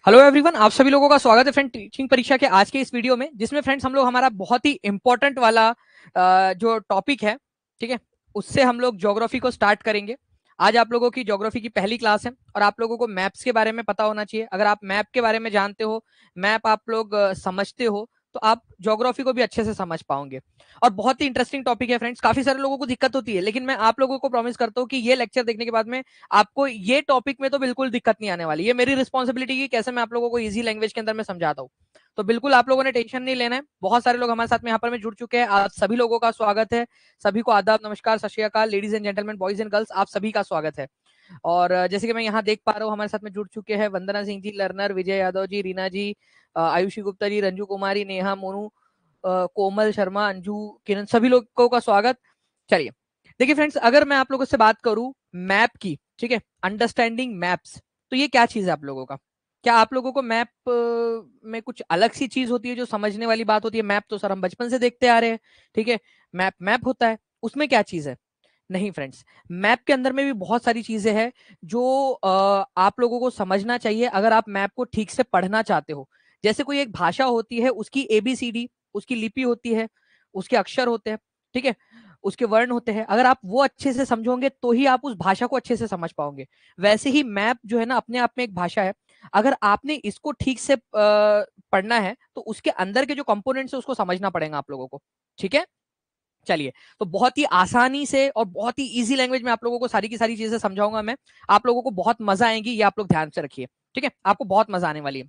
Hello everyone, आप सभी लोगों का स्वागत है फ्रेंड टीचिंग परीक्षा के आज के इस वीडियो में, जिसमें फ्रेंड्स हम लोग हमारा बहुत ही इंपॉर्टेंट वाला जो टॉपिक है, ठीक है, उससे हम लोग ज्योग्राफी को स्टार्ट करेंगे। आज आप लोगों की ज्योग्राफी की पहली क्लास है और आप लोगों को मैप्स के बारे में पता होना चाहिए। अगर आप मैप के बारे में जानते हो, मैप आप लोग समझते हो, तो आप ज्योग्राफी को भी अच्छे से समझ पाओगे। और बहुत ही इंटरेस्टिंग टॉपिक है फ्रेंड्स। काफी सारे लोगों को दिक्कत होती है, लेकिन मैं आप लोगों को प्रॉमिस करता हूँ कि ये लेक्चर देखने के बाद में आपको ये टॉपिक में तो बिल्कुल दिक्कत नहीं आने वाली। ये मेरी रिस्पॉन्सिबिलिटी की कैसे मैं आप लोगों को इजी लैंग्वेज के अंदर में समझाता हूँ। तो बिल्कुल आप लोगों ने टेंशन नहीं लेना है। बहुत सारे लोग हमारे साथ में यहाँ पर में जुड़ चुके हैं। आप सभी लोगों का स्वागत है। सभी को आदाब, नमस्कार, सत श्री अकाल, ladies and gentleman, boys and girls, आप सभी का स्वागत है। और जैसे कि मैं यहाँ देख पा रहा हूँ, हमारे साथ में जुड़ चुके हैं वंदना सिंह जी, लर्नर, विजय यादव जी, रीना जी, आयुषी गुप्ता जी, रंजू कुमारी, नेहा, मोनू, कोमल शर्मा, अंजू, किरण, सभी लोगों का स्वागत। चलिए, देखिए फ्रेंड्स, अगर मैं आप लोगों से बात करूं मैप की, ठीक है, अंडरस्टैंडिंग मैप्स, तो ये क्या चीज है आप लोगों का? क्या आप लोगों को मैप में कुछ अलग सी चीज होती है जो समझने वाली बात होती है? मैप तो सर हम बचपन से देखते आ रहे हैं, ठीक है, मैप मैप होता है, उसमें क्या चीज है? नहीं फ्रेंड्स, मैप के अंदर में भी बहुत सारी चीजें हैं जो आप लोगों को समझना चाहिए अगर आप मैप को ठीक से पढ़ना चाहते हो। जैसे कोई एक भाषा होती है, उसकी एबीसीडी, उसकी लिपि होती है, उसके अक्षर होते हैं, ठीक है, उसके वर्ण होते हैं। अगर आप वो अच्छे से समझोगे तो ही आप उस भाषा को अच्छे से समझ पाओगे। वैसे ही मैप जो है ना, अपने आप में एक भाषा है। अगर आपने इसको ठीक से पढ़ना है तो उसके अंदर के जो कंपोनेंट्स है उसको समझना पड़ेगा आप लोगों को, ठीक है। चलिए, तो बहुत ही आसानी से और बहुत ही इजी लैंग्वेज में आप लोगों को सारी की सारी चीजें समझाऊंगा मैं। आप लोगों को बहुत मजा आएगी, ये आप लोग ध्यान से रखिए, ठीक है, आपको बहुत मजा आने वाली है।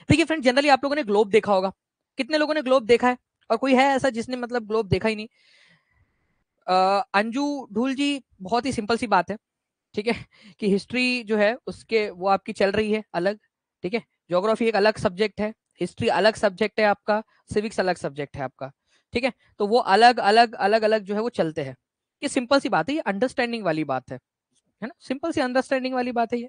देखिए फ्रेंड, जनरली आप लोगों ने ग्लोब देखा होगा। कितने लोगों ने ग्लोब देखा है? और कोई है ऐसा जिसने मतलब ग्लोब देखा ही नहीं? अंजू ढूल जी, बहुत ही सिंपल सी बात है, ठीक है, कि हिस्ट्री जो है उसके वो आपकी चल रही है अलग, ठीक है, ज्योग्राफी एक अलग सब्जेक्ट है, हिस्ट्री अलग सब्जेक्ट है आपका, सिविक्स अलग सब्जेक्ट है आपका, ठीक है। तो वो अलग अलग अलग अलग जो है वो चलते हैं। ये सिंपल सी बात है, ये अंडरस्टैंडिंग वाली बात है ना, सिंपल सी अंडरस्टैंडिंग वाली बात है ये।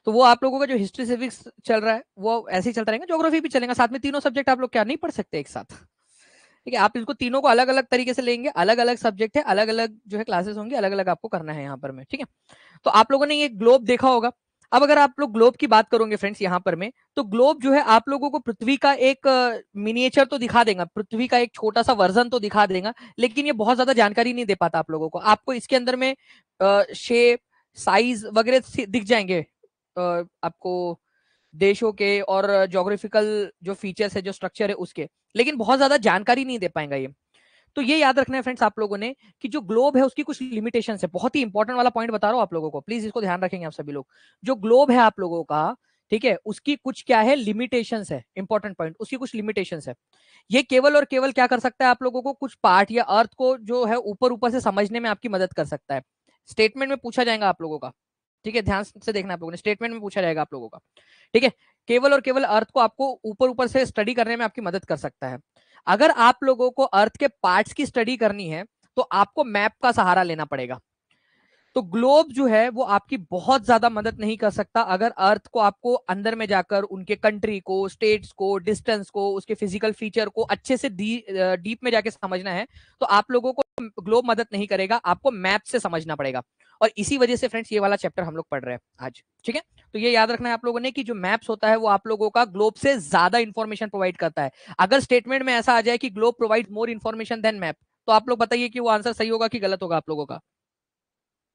तो वो आप लोगों का जो हिस्ट्री सिविक्स चल रहा है वो ऐसे ही चलता रहेगा, ज्योग्राफी भी चलेगा साथ में। तीनों सब्जेक्ट आप लोग क्या नहीं पढ़ सकते एक साथ? ठीक है, आप इसको तीनों को अलग अलग तरीके से लेंगे, अलग अलग सब्जेक्ट है, अलग अलग जो है क्लासेस होंगी, अलग अलग आपको करना है यहाँ पर में, ठीक है। तो आप लोगों ने ये ग्लोब देखा होगा। अब अगर आप लोग ग्लोब की बात करोगे फ्रेंड्स यहाँ पर में, तो ग्लोब जो है आप लोगों को पृथ्वी का एक मिनिएचर तो दिखा देगा, पृथ्वी का एक छोटा सा वर्जन तो दिखा देगा, लेकिन ये बहुत ज्यादा जानकारी नहीं दे पाता आप लोगों को। आपको इसके अंदर में शेप, साइज वगैरह दिख जाएंगे आपको, देशों के और ज्योग्राफिकल जो फीचर्स है, जो स्ट्रक्चर है उसके, लेकिन बहुत ज्यादा जानकारी नहीं दे पाएगा ये। तो ये याद रखना है फ्रेंड्स आप लोगों ने कि जो ग्लोब है उसकी कुछ लिमिटेशन है। बहुत ही इंपॉर्टेंट वाला पॉइंट बता रहा हूं आप लोगों को, प्लीज इसको ध्यान रखेंगे आप सभी लोग। जो ग्लोब है आप लोगों का, ठीक है, उसकी कुछ क्या है, लिमिटेशंस है। इंपॉर्टेंट पॉइंट, उसकी कुछ लिमिटेशंस है। ये केवल और केवल क्या कर सकता है, आप लोगों को कुछ पार्ट या अर्थ को जो है ऊपर ऊपर से समझने में आपकी मदद कर सकता है। स्टेटमेंट में पूछा जाएगा आप लोगों का, ठीक है, ध्यान से देखना आप लोगों ने, स्टेटमेंट में पूछा जाएगा आप लोगों का, ठीक है। केवल और केवल अर्थ को आपको ऊपर ऊपर से स्टडी करने में आपकी मदद कर सकता है। अगर आप लोगों को अर्थ के पार्ट्स की स्टडी करनी है तो आपको मैप का सहारा लेना पड़ेगा। तो ग्लोब जो है वो आपकी बहुत ज्यादा मदद नहीं कर सकता। अगर अर्थ को आपको अंदर में जाकर उनके कंट्री को, स्टेट्स को, डिस्टेंस को, उसके फिजिकल फीचर को अच्छे से डीप में जाके समझना है, तो आप लोगों को ग्लोब मदद नहीं करेगा, आपको मैप से समझना पड़ेगा। और इसी वजह से फ्रेंड्स ये वाला चैप्टर हम लोग पढ़ रहे हैं आज, ठीक है। तो ये याद रखना है आप लोगों ने कि जो मैप्स होता है वो आप लोगों का ग्लोब से ज्यादा इंफॉर्मेशन प्रोवाइड करता है। अगर स्टेटमेंट में ऐसा आ जाए कि globe provide more information than map, तो आप लोग बताइए कि वो आंसर सही होगा कि गलत होगा आप लोगों का?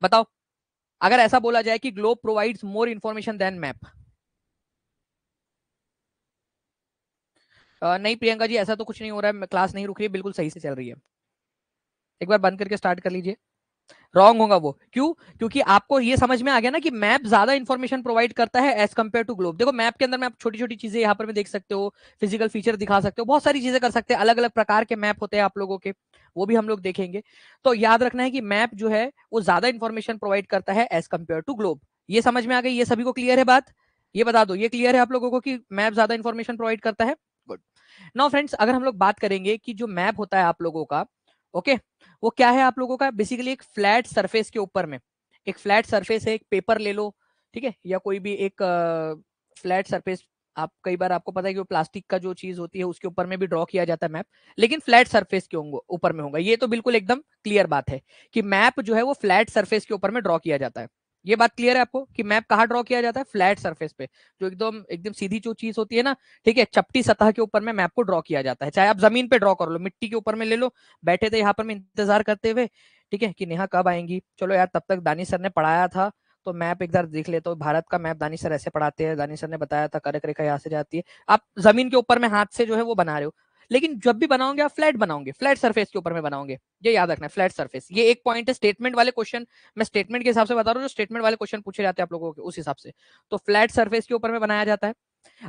बताओ। अगर ऐसा बोला जाए कि globe provides more information than map. नहीं प्रियंका जी, ऐसा तो कुछ नहीं हो रहा है, क्लास नहीं रुक रही है, बिल्कुल सही से चल रही है। एक बार बंद करके स्टार्ट कर लीजिए। रॉन्ग होगा वो, क्यों? क्योंकि आपको ये समझ में आ गया ना कि मैप ज्यादा इंफॉर्मेशन प्रोवाइड करता है एज कंपेयर टू ग्लोब। देखो मैप के अंदर में आप छोटी छोटी चीजें यहाँ पर भी देख सकते हो, फिजिकल फीचर दिखा सकते हो, बहुत सारी चीजें कर सकते हैं, अलग अलग प्रकार के मैप होते हैं आप लोगों के, वो भी हम लोग देखेंगे। तो याद रखना है कि मैप जो है वो ज्यादा इंफॉर्मेशन प्रोवाइड करता है एज कंपेयर टू ग्लोब। ये समझ में आ गई? ये सभी को क्लियर है बात? ये बता दो, ये क्लियर है आप लोगों को कि मैप ज्यादा इंफॉर्मेशन प्रोवाइड करता है? गुड। नाउ फ्रेंड्स, अगर हम लोग बात करेंगे कि जो मैप होता है आप लोगों का, ओके, वो क्या है आप लोगों का? बेसिकली एक फ्लैट सरफेस के ऊपर में, एक फ्लैट सरफेस है, एक पेपर ले लो, ठीक है, या कोई भी एक फ्लैट सरफेस आप कई बार आपको पता है कि वो प्लास्टिक का जो चीज होती है उसके ऊपर में भी ड्रॉ किया जाता है मैप, लेकिन फ्लैट सरफेस के ऊपर में होगा। ये तो बिल्कुल एकदम क्लियर बात है कि मैप जो है वो फ्लैट सरफेस के ऊपर में ड्रॉ किया जाता है। ये बात क्लियर है आपको कि मैप कहाँ ड्रॉ किया जाता है? फ्लैट सरफेस पे, जो एकदम एकदम सीधी जो चीज होती है ना, ठीक है, चपटी सतह के ऊपर में मैप को ड्रॉ किया जाता है। चाहे आप जमीन पे ड्रॉ कर लो, मिट्टी के ऊपर में ले लो, बैठे थे यहाँ पर में इंतजार करते हुए, ठीक है, कि नेहा कब आएंगी, चलो यार तब तक दानिश सर ने पढ़ाया था तो मैप एक बार देख लेते हो। भारत का मैप दानिश सर ऐसे पढ़ाते हैं, दानिश सर ने बताया था कर्क रेखा यहाँ से जाती है। आप जमीन के ऊपर में हाथ से जो है वो बना रहे हो, लेकिन जब भी बनाओगे आप फ्लैट बनाओगे, फ्लैट सरफेस के ऊपर में बनाओगे। ये याद रखना है, फ्लैट सरफेस। ये एक पॉइंट है स्टेटमेंट वाले क्वेश्चन, मैं स्टेटमेंट के हिसाब से बता रहा हूँ, जो स्टेटमेंट वाले क्वेश्चन पूछे जाते हैं आप लोगों के उस हिसाब से। तो फ्लैट सरफेस के ऊपर में बनाया जाता है।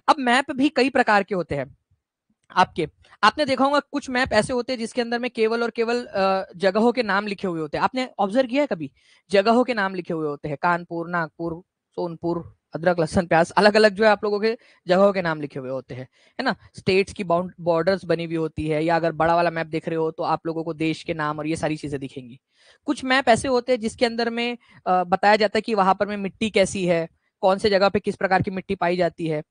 अब मैप भी कई प्रकार के होते हैं आपके। आपने देखा होगा कुछ मैप ऐसे होते हैं जिसके अंदर में केवल और केवल जगहों के नाम लिखे हुए होते हैं। आपने ऑब्जर्व किया है कभी? जगहों के नाम लिखे हुए होते हैं, कानपुर, नागपुर, सोनपुर, अदरक, लहसुन, प्याज, अलग अलग जो है आप लोगों के जगहों के नाम लिखे हुए होते हैं, है ना। स्टेट्स की बॉर्डर्स बनी हुई होती है, या अगर बड़ा वाला मैप देख रहे हो तो आप लोगों को देश के नाम और ये सारी चीजें दिखेंगी। कुछ मैप ऐसे होते हैं जिसके अंदर में बताया जाता है कि वहां पर में मिट्टी कैसी है, कौन से जगह पे किस प्रकार की मिट्टी पाई जाती है।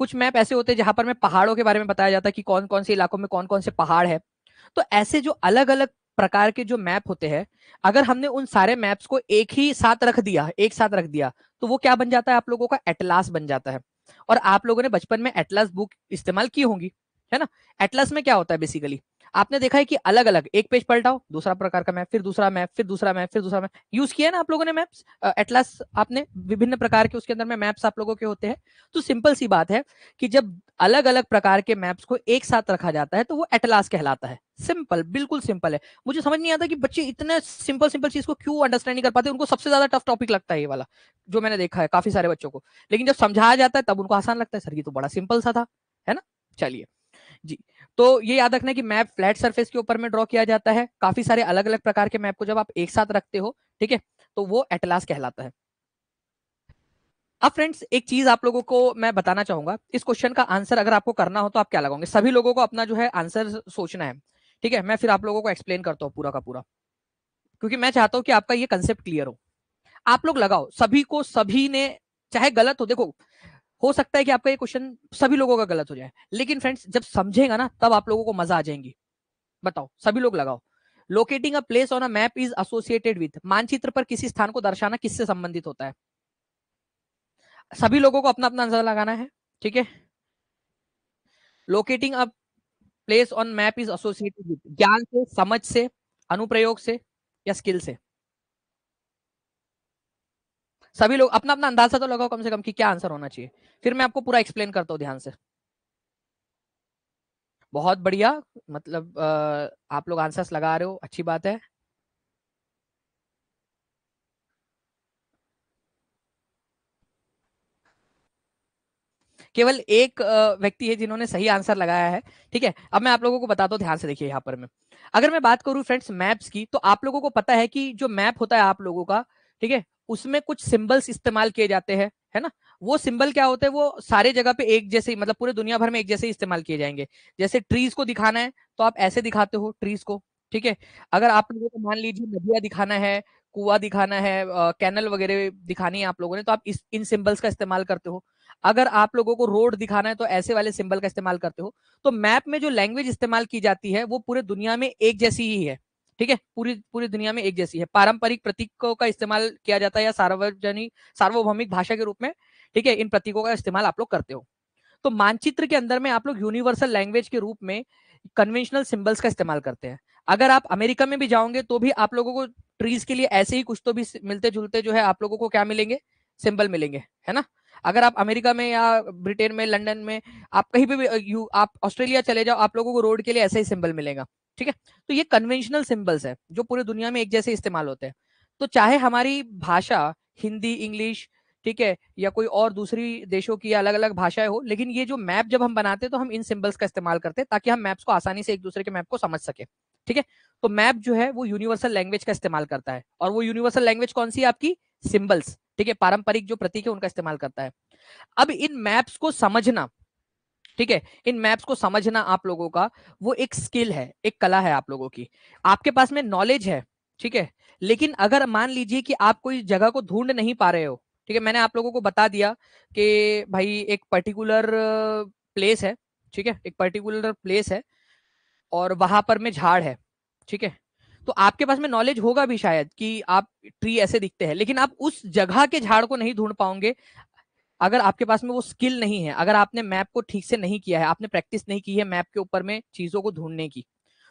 कुछ मैप ऐसे होते हैं जहां पर में पहाड़ों के बारे में बताया जाता है कि कौन कौन से इलाकों में कौन कौन से पहाड़ है। तो ऐसे जो अलग अलग प्रकार के जो मैप होते हैं, अगर हमने उन सारे मैप्स को एक ही साथ रख दिया, एक साथ रख दिया, तो वो क्या बन जाता है? आप लोगों का एटलास बन जाता है। और आप लोगों ने बचपन में एटलास बुक इस्तेमाल की होंगी, है ना। एटलास में क्या होता है बेसिकली? आपने देखा है कि अलग अलग एक पेज पलटाओ, दूसरा प्रकार का मैप, फिर दूसरा मैप, फिर दूसरा मैप, फिर दूसरा मैप। यूज किया है ना आप लोगों ने मैप्स, एटलास आपने, विभिन्न प्रकार के उसके अंदर में मैप्स आप लोगों के होते हैं। तो सिंपल सी बात है कि जब अलग अलग प्रकार के मैप्स को एक साथ रखा जाता है तो वो एटलास कहलाता है। सिंपल, बिल्कुल सिंपल है। मुझे समझ नहीं आता कि बच्चे इतने सिंपल सिंपल चीज को क्यों अंडरस्टैंड नहीं कर पाते। उनको सबसे ज्यादा टफ टॉपिक लगता है ये वाला, जो मैंने देखा है काफी सारे बच्चों को। लेकिन जब समझाया जाता है तब उनको आसान लगता है, सर ये तो बड़ा सिंपल सा था, है ना। चलिए जी। तो ये याद रखना कि मैप फ्लैट सरफेस के ऊपर में ड्रॉ किया जाता है। काफी सारे अलग अलग प्रकार के मैप को जब आप एक साथ रखते हो, ठीक है, तो वो एटलास कहलाता है। अब फ्रेंड्स एक चीज आप लोगों को मैं बताना चाहूंगा, इस क्वेश्चन का आंसर अगर आपको करना हो तो आप क्या लगाओगे? सभी लोगों को अपना जो है आंसर सोचना है, ठीक है। मैं फिर आप लोगों को एक्सप्लेन करता हूँ पूरा का पूरा, क्योंकि मैं चाहता हूँ कि आपका ये कंसेप्ट क्लियर हो। आप लोग लगाओ, सभी को, सभी ने, चाहे गलत हो, देखो हो सकता है कि आपका ये क्वेश्चन सभी लोगों का गलत हो जाए, लेकिन फ्रेंड्स जब समझेगा ना तब आप लोगों को मजा आ जाएंगी। बताओ, सभी लोग लगाओ। Locating a place on a map is associated with, मानचित्र पर किसी स्थान को दर्शाना किससे संबंधित होता है? सभी लोगों को अपना अपना आंसर लगाना है, ठीक है। Locating a place on map is associated with, ज्ञान से, समझ से, अनुप्रयोग से, या स्किल से? सभी लोग अपना अपना अंदाजा तो लगाओ कम से कम कि क्या आंसर होना चाहिए, फिर मैं आपको पूरा एक्सप्लेन करता हूँ ध्यान से। बहुत बढ़िया, मतलब आप लोग आंसर्स लगा रहे हो, अच्छी बात है। केवल एक व्यक्ति है जिन्होंने सही आंसर लगाया है, ठीक है। अब मैं आप लोगों को बताता हूँ, ध्यान से देखिए यहाँ पर मैं, अगर मैं बात करूँ फ्रेंड्स मैप्स की, तो आप लोगों को पता है कि जो मैप होता है आप लोगों का, ठीक है, उसमें कुछ सिंबल्स इस्तेमाल किए जाते हैं, है ना। वो सिंबल क्या होते हैं? वो सारे जगह पे एक जैसे ही, मतलब पूरे दुनिया भर में एक जैसे ही इस्तेमाल किए जाएंगे। जैसे ट्रीज को दिखाना है तो आप ऐसे दिखाते हो ट्रीज को, ठीक है। अगर आप लोगों को मान लीजिए नदियां दिखाना है, कुआं दिखाना है, कैनल वगैरह दिखानी है आप लोगों ने, तो आप इस इन सिंबल्स का इस्तेमाल करते हो। अगर आप लोगों को रोड दिखाना है तो ऐसे वाले सिंबल का इस्तेमाल करते हो। तो मैप में जो लैंग्वेज इस्तेमाल की जाती है वो पूरे दुनिया में एक जैसी ही है, ठीक है, पूरी पूरी दुनिया में एक जैसी है। पारंपरिक प्रतीकों का इस्तेमाल किया जाता है, या सार्वजनिक सार्वभौमिक भाषा के रूप में, ठीक है, इन प्रतीकों का इस्तेमाल आप लोग करते हो। तो मानचित्र के अंदर में आप लोग यूनिवर्सल लैंग्वेज के रूप में कन्वेंशनल सिंबल्स का इस्तेमाल करते हैं। अगर आप अमेरिका में भी जाओगे तो भी आप लोगों को ट्रीज के लिए ऐसे ही कुछ तो भी मिलते जुलते जो है आप लोगों को क्या मिलेंगे? सिंबल मिलेंगे, है ना। अगर आप अमेरिका में या ब्रिटेन में, लंदन में, आप कहीं भी आप ऑस्ट्रेलिया चले जाओ, आप लोगों को रोड के लिए ऐसा ही सिंबल मिलेगा, ठीक है। तो ये कन्वेंशनल सिंबल्स है जो पूरी दुनिया में एक जैसे इस्तेमाल होते हैं। तो चाहे हमारी भाषा हिंदी, इंग्लिश, ठीक है, या कोई और दूसरी देशों की अलग अलग भाषाएं हो, लेकिन ये जो मैप जब हम बनाते हैं तो हम इन सिंबल्स का इस्तेमाल करते हैं ताकि हम मैप्स को आसानी से एक दूसरे के मैप को समझ सके, ठीक है। तो मैप जो है वो यूनिवर्सल लैंग्वेज का इस्तेमाल करता है, और वो यूनिवर्सल लैंग्वेज कौन सी है? आपकी सिंबल्स, ठीक है, पारंपरिक जो प्रतीक है उनका इस्तेमाल करता है। अब इन मैप्स को समझना, ठीक है, इन मैप्स को समझना आप लोगों का वो एक स्किल है, एक कला है आप लोगों की। आपके पास में नॉलेज है, ठीक है, लेकिन अगर मान लीजिए कि आप कोई जगह को ढूंढ नहीं पा रहे हो, ठीक है, मैंने आप लोगों को बता दिया कि भाई एक पर्टिकुलर प्लेस है, ठीक है, एक पर्टिकुलर प्लेस है और वहां पर में झाड़ है, ठीक है। तो आपके पास में नॉलेज होगा भी शायद कि आप ट्री ऐसे दिखते हैं, लेकिन आप उस जगह के झाड़ को नहीं ढूंढ पाओगे अगर आपके पास में वो स्किल नहीं है, अगर आपने मैप को ठीक से नहीं किया है, आपने प्रैक्टिस नहीं की है मैप के ऊपर में चीजों को ढूंढने की।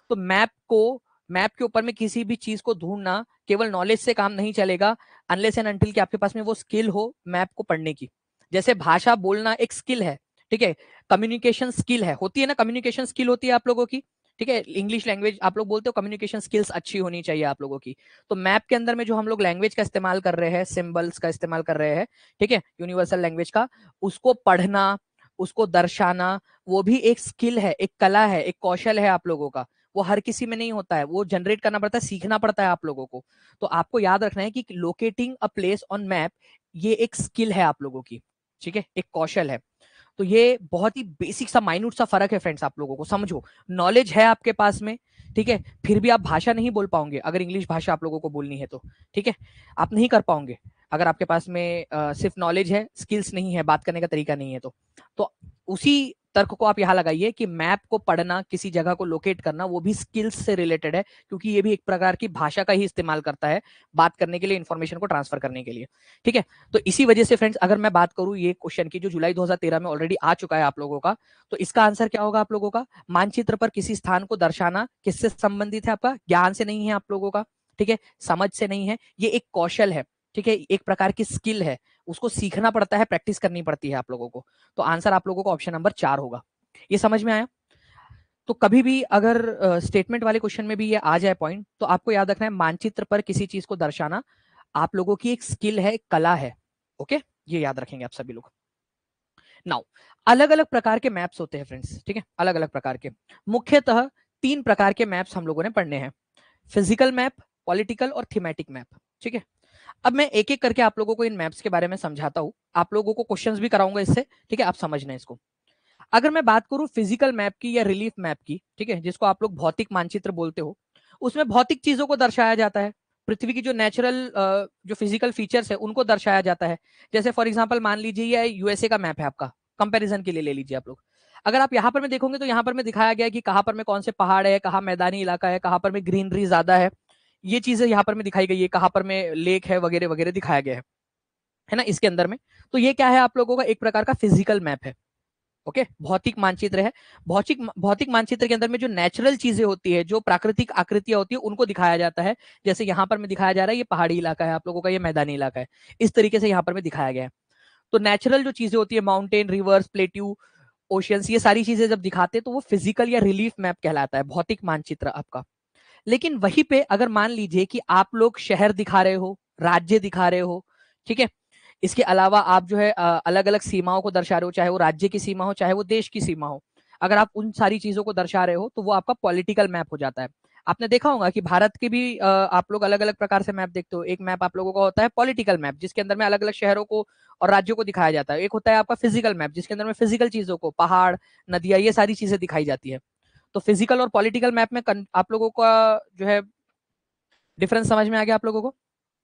तो मैप के ऊपर में किसी भी चीज को ढूंढना केवल नॉलेज से काम नहीं चलेगा, अनलेस एंड अनटिल कि आपके पास में वो स्किल हो मैप को पढ़ने की। जैसे भाषा बोलना एक स्किल है, ठीक है, कम्युनिकेशन स्किल है, होती है ना, कम्युनिकेशन स्किल होती है आप लोगों की, ठीक है, इंग्लिश लैंग्वेज आप लोग बोलते हो, कम्युनिकेशन स्किल्स अच्छी होनी चाहिए आप लोगों की। तो मैप के अंदर में जो हम लोग लैंग्वेज का इस्तेमाल कर रहे हैं, सिंबल्स का इस्तेमाल कर रहे हैं, ठीक है, यूनिवर्सल लैंग्वेज का, उसको पढ़ना, उसको दर्शाना, वो भी एक स्किल है, एक कला है, एक कौशल है आप लोगों का। वो हर किसी में नहीं होता है, वो जनरेट करना पड़ता है, सीखना पड़ता है आप लोगों को। तो आपको याद रखना है कि locating a place on map ये एक स्किल है आप लोगों की, ठीक है, एक कौशल है। तो ये बहुत ही बेसिक सा माइन्यूट सा फर्क है फ्रेंड्स, आप लोगों को समझो। नॉलेज है आपके पास में, ठीक है, फिर भी आप भाषा नहीं बोल पाओगे अगर इंग्लिश भाषा आप लोगों को बोलनी है तो, ठीक है, आप नहीं कर पाओगे अगर आपके पास में सिर्फ नॉलेज है, स्किल्स नहीं है, बात करने का तरीका नहीं है तो उसी तर्क को आप यहां लगाइए कि मैप को पढ़ना, किसी जगह को लोकेट करना, वो भी स्किल्स से रिलेटेड है, क्योंकि ये भी एक प्रकार की भाषा का ही इस्तेमाल करता है बात करने के लिए, इंफॉर्मेशन को ट्रांसफर करने के लिए, ठीक है। तो इसी वजह से फ्रेंड्स, अगर मैं बात करूं ये क्वेश्चन की जो जुलाई 2013 में ऑलरेडी आ चुका है आप लोगों का, तो इसका आंसर क्या होगा आप लोगों का? मानचित्र पर किसी स्थान को दर्शाना किससे संबंधित है? आपका ज्ञान से नहीं है आप लोगों का, ठीक है, समझ से नहीं है, ये एक कौशल है, ठीक है, एक प्रकार की स्किल है, उसको सीखना पड़ता है, प्रैक्टिस करनी पड़ती है आप लोगों को। तो आंसर आप लोगों को ऑप्शन नंबर 4 होगा। ये समझ में आया? तो कभी भी अगर स्टेटमेंट वाले क्वेश्चन में भी ये आ जाए पॉइंट, तो आपको याद रखना है मानचित्र पर किसी चीज को दर्शाना आप लोगों की एक स्किल है, एक कला है। ओके, ये याद रखेंगे आप सभी लोग। नाउ, अलग अलग प्रकार के मैप्स होते हैं फ्रेंड्स, ठीक है, अलग अलग प्रकार के। मुख्यतः 3 प्रकार के मैप्स हम लोगों ने पढ़ने हैं, फिजिकल मैप, पॉलिटिकल और थीमेटिक मैप, ठीक है। अब मैं एक एक करके आप लोगों को इन मैप्स के बारे में समझाता हूं, आप लोगों को क्वेश्चंस भी कराऊंगा इससे, ठीक है, आप समझना इसको। अगर मैं बात करूं फिजिकल मैप की या रिलीफ मैप की, ठीक है, जिसको आप लोग भौतिक मानचित्र बोलते हो, उसमें भौतिक चीजों को दर्शाया जाता है, पृथ्वी की जो नेचुरल जो फिजिकल फीचर्स है उनको दर्शाया जाता है। जैसे फॉर एग्जांपल मान लीजिए ये यूएसए का मैप है आपका, कंपैरिजन के लिए ले लीजिए आप लोग। अगर आप यहाँ पर में देखोगे तो यहाँ पर में दिखाया गया है कि कहाँ पर में कौन से पहाड़ है, कहाँ मैदानी इलाका है, कहाँ पर में ग्रीनरी ज्यादा है, ये चीजें यहाँ पर में दिखाई गई है, कहाँ पर में लेक है वगैरह वगैरह दिखाया गया है ना, इसके अंदर में। तो ये क्या है आप लोगों का? एक प्रकार का फिजिकल मैप है, ओके, भौतिक मानचित्र है। भौतिक भौतिक मानचित्र के अंदर में जो नेचुरल चीजें होती है, जो प्राकृतिक आकृतियां होती है, उनको दिखाया जाता है। जैसे यहाँ पर में दिखाया जा रहा है ये पहाड़ी इलाका है आप लोगों का, ये मैदानी इलाका है, इस तरीके से यहाँ पर में दिखाया गया है। तो नेचुरल जो चीजें होती है, माउंटेन, रिवर्स, प्लेट्यू, ओशियंस, ये सारी चीजें जब दिखाते हैं तो वो फिजिकल या रिलीफ मैप कहलाता है, भौतिक मानचित्र आपका। लेकिन वहीं पे अगर मान लीजिए कि आप लोग शहर दिखा रहे हो, राज्य दिखा रहे हो, ठीक है, इसके अलावा आप जो है अलग अलग सीमाओं को दर्शा रहे हो, चाहे वो राज्य की सीमा हो, चाहे वो देश की सीमा हो, अगर आप उन सारी चीजों को दर्शा रहे हो तो वो आपका पॉलिटिकल मैप हो जाता है। आपने देखा होगा कि भारत के भी आप लोग अलग अलग प्रकार से मैप देखते हो। एक मैप आप लोगों का होता है पॉलिटिकल मैप, जिसके अंदर में अलग अलग शहरों को और राज्यों को दिखाया जाता है। एक होता है आपका फिजिकल मैप, जिसके अंदर में फिजिकल चीजों को, पहाड़, नदियां, ये सारी चीजें दिखाई जाती है। तो फिजिकल और पॉलिटिकल मैप में आप लोगों का जो है डिफरेंस समझ में आ गया आप लोगों को,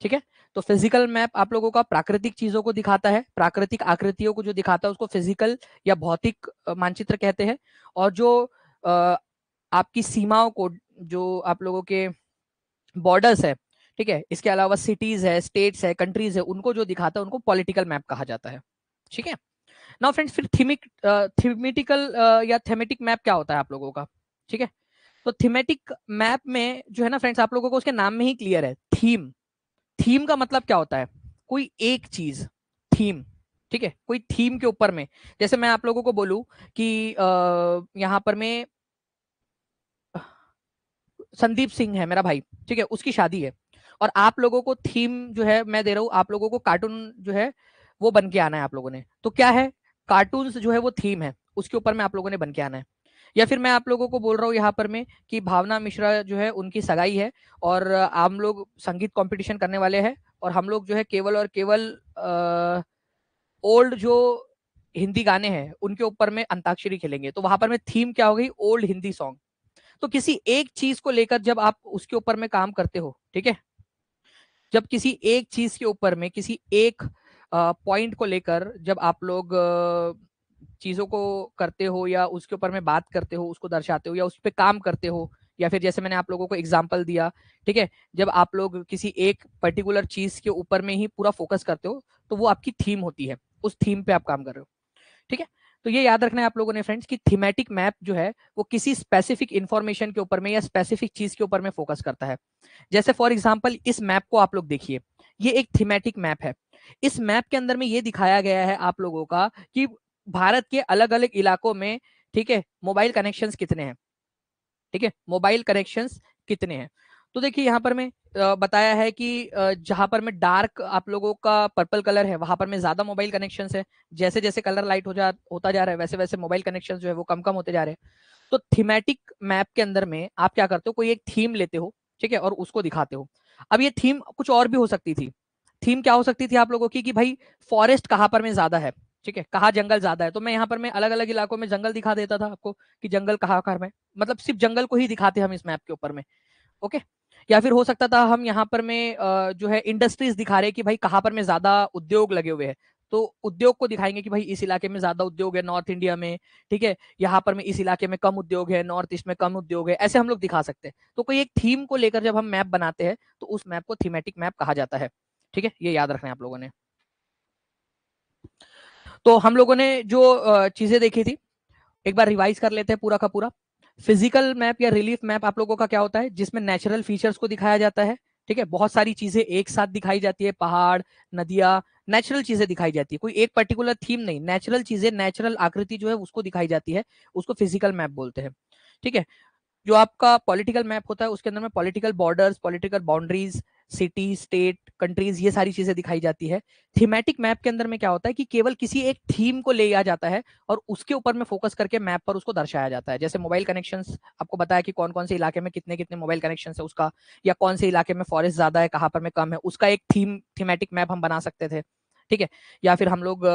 ठीक है। तो फिजिकल मैप आप लोगों का प्राकृतिक चीजों को दिखाता है, प्राकृतिक आकृतियों को जो दिखाता है उसको फिजिकल या भौतिक मानचित्र कहते हैं। और जो अ, आपकी सीमाओं को, जो आप लोगों के बॉर्डर्स है, ठीक है, इसके अलावा सिटीज है, स्टेट्स है, कंट्रीज है, उनको जो दिखाता है उनको पॉलिटिकल मैप कहा जाता है, ठीक है। नाउ फ्रेंड्स, फिर थीमेटिकल या थेमेटिक मैप क्या होता है आप लोगों का, ठीक है। तो थीमेटिक मैप में जो है ना फ्रेंड्स, आप लोगों को उसके नाम में ही क्लियर है, थीम। थीम का मतलब क्या होता है? कोई एक चीज, थीम, ठीक है, कोई थीम के ऊपर में। जैसे मैं आप लोगों को बोलूं कि यहाँ पर में संदीप सिंह है मेरा भाई, ठीक है, उसकी शादी है, और आप लोगों को थीम जो है मैं दे रहा हूं, आप लोगों को कार्टून जो है वो बन के आना है आप लोगों ने। तो क्या है, कार्टून जो है वो थीम है, उसके ऊपर में आप लोगों ने बन के आना है। या फिर मैं आप लोगों को बोल रहा हूँ यहाँ पर में कि भावना मिश्रा जो है उनकी सगाई है, और हम लोग संगीत कंपटीशन करने वाले हैं, और हम लोग जो है केवल और केवल ओल्ड जो हिंदी गाने हैं उनके ऊपर में अंताक्षरी खेलेंगे। तो वहां पर में थीम क्या हो गई? Old Hindi song. तो किसी एक चीज को लेकर जब आप उसके ऊपर में काम करते हो, ठीक है, जब किसी एक चीज के ऊपर में, किसी एक पॉइंट को लेकर जब आप लोग चीजों को करते हो या उसके ऊपर में बात करते हो, उसको दर्शाते हो या उस पर काम करते हो, या फिर जैसे मैंने आप लोगों को एग्जांपल दिया, ठीक है, जब आप लोग किसी एक पर्टिकुलर चीज के ऊपर में ही पूरा फोकस करते हो तो वो आपकी थीम होती है, उस थीम पे आप काम कर रहे हो, ठीक है। तो ये याद रखना है आप लोगों ने फ्रेंड्स कि थीमेटिक मैप जो है वो किसी स्पेसिफिक इंफॉर्मेशन के ऊपर में या स्पेसिफिक चीज के ऊपर में फोकस करता है। जैसे फॉर एग्जांपल इस मैप को आप लोग देखिए, ये एक थीमेटिक मैप है। इस मैप के अंदर में ये दिखाया गया है आप लोगों का कि भारत के अलग अलग इलाकों में, ठीक है, मोबाइल कनेक्शंस कितने हैं, ठीक है, मोबाइल कनेक्शंस कितने हैं। तो देखिए यहाँ पर मैं बताया है कि जहां पर में डार्क आप लोगों का पर्पल कलर है वहां पर में ज्यादा मोबाइल कनेक्शंस है, जैसे जैसे कलर लाइट होता जा रहा है वैसे वैसे मोबाइल कनेक्शंस जो है वो कम कम होते जा रहे हैं। तो थीमेटिक मैप के अंदर में आप क्या करते हो, कोई एक थीम लेते हो, ठीक है, और उसको दिखाते हो। अब ये थीम कुछ और भी हो सकती थी। थीम क्या हो सकती थी आप लोगों की कि भाई फॉरेस्ट कहाँ पर में ज्यादा है, ठीक है, कहाँ जंगल ज्यादा है, तो मैं यहाँ पर मैं अलग अलग इलाकों में जंगल दिखा देता था आपको कि जंगल कहाँ कहाँ में, मतलब सिर्फ जंगल को ही दिखाते हम इस मैप के ऊपर में, ओके। या फिर हो सकता था हम यहाँ पर में जो है इंडस्ट्रीज दिखा रहे कि भाई कहाँ पर में ज्यादा उद्योग लगे हुए हैं, तो उद्योग को दिखाएंगे कि भाई इस इलाके में ज्यादा उद्योग है नॉर्थ इंडिया में, ठीक है, यहाँ पर में इस इलाके में कम उद्योग है, नॉर्थ ईस्ट में कम उद्योग है, ऐसे हम लोग दिखा सकते हैं। तो कोई एक थीम को लेकर जब हम मैप बनाते हैं तो उस मैप को थीमेटिक मैप कहा जाता है, ठीक है, ये याद रखना है आप लोगों ने। तो हम लोगों ने जो चीजें देखी थी एक बार रिवाइज कर लेते हैं पूरा का पूरा। फिजिकल मैप या रिलीफ मैप आप लोगों का क्या होता है, जिसमें नेचुरल फीचर्स को दिखाया जाता है, ठीक है, बहुत सारी चीजें एक साथ दिखाई जाती है, पहाड़, नदियां, नेचुरल चीजें दिखाई जाती है, कोई एक पर्टिकुलर थीम नहीं, नेचुरल चीजें, नेचुरल आकृति जो है उसको दिखाई जाती है, उसको फिजिकल मैप बोलते हैं, ठीक है। जो आपका पॉलिटिकल मैप होता है उसके अंदर में political borders, political boundaries, city, state, countries, ये सारी चीजें दिखाई जाती है। थीमेटिक मैप के अंदर में क्या होता है कि केवल किसी एक थीम को ले लिया जाता है और उसके ऊपर में फोकस करके मैप पर उसको दर्शाया जाता है। जैसे मोबाइल कनेक्शंस आपको बताया कि कौन कौन से इलाके में कितने कितने मोबाइल कनेक्शन है उसका, या कौन से इलाके में फॉरेस्ट ज्यादा है कहाँ पर में कम है, उसका एक थीमेटिक मैप हम बना सकते थे, ठीक है। या फिर हम लोग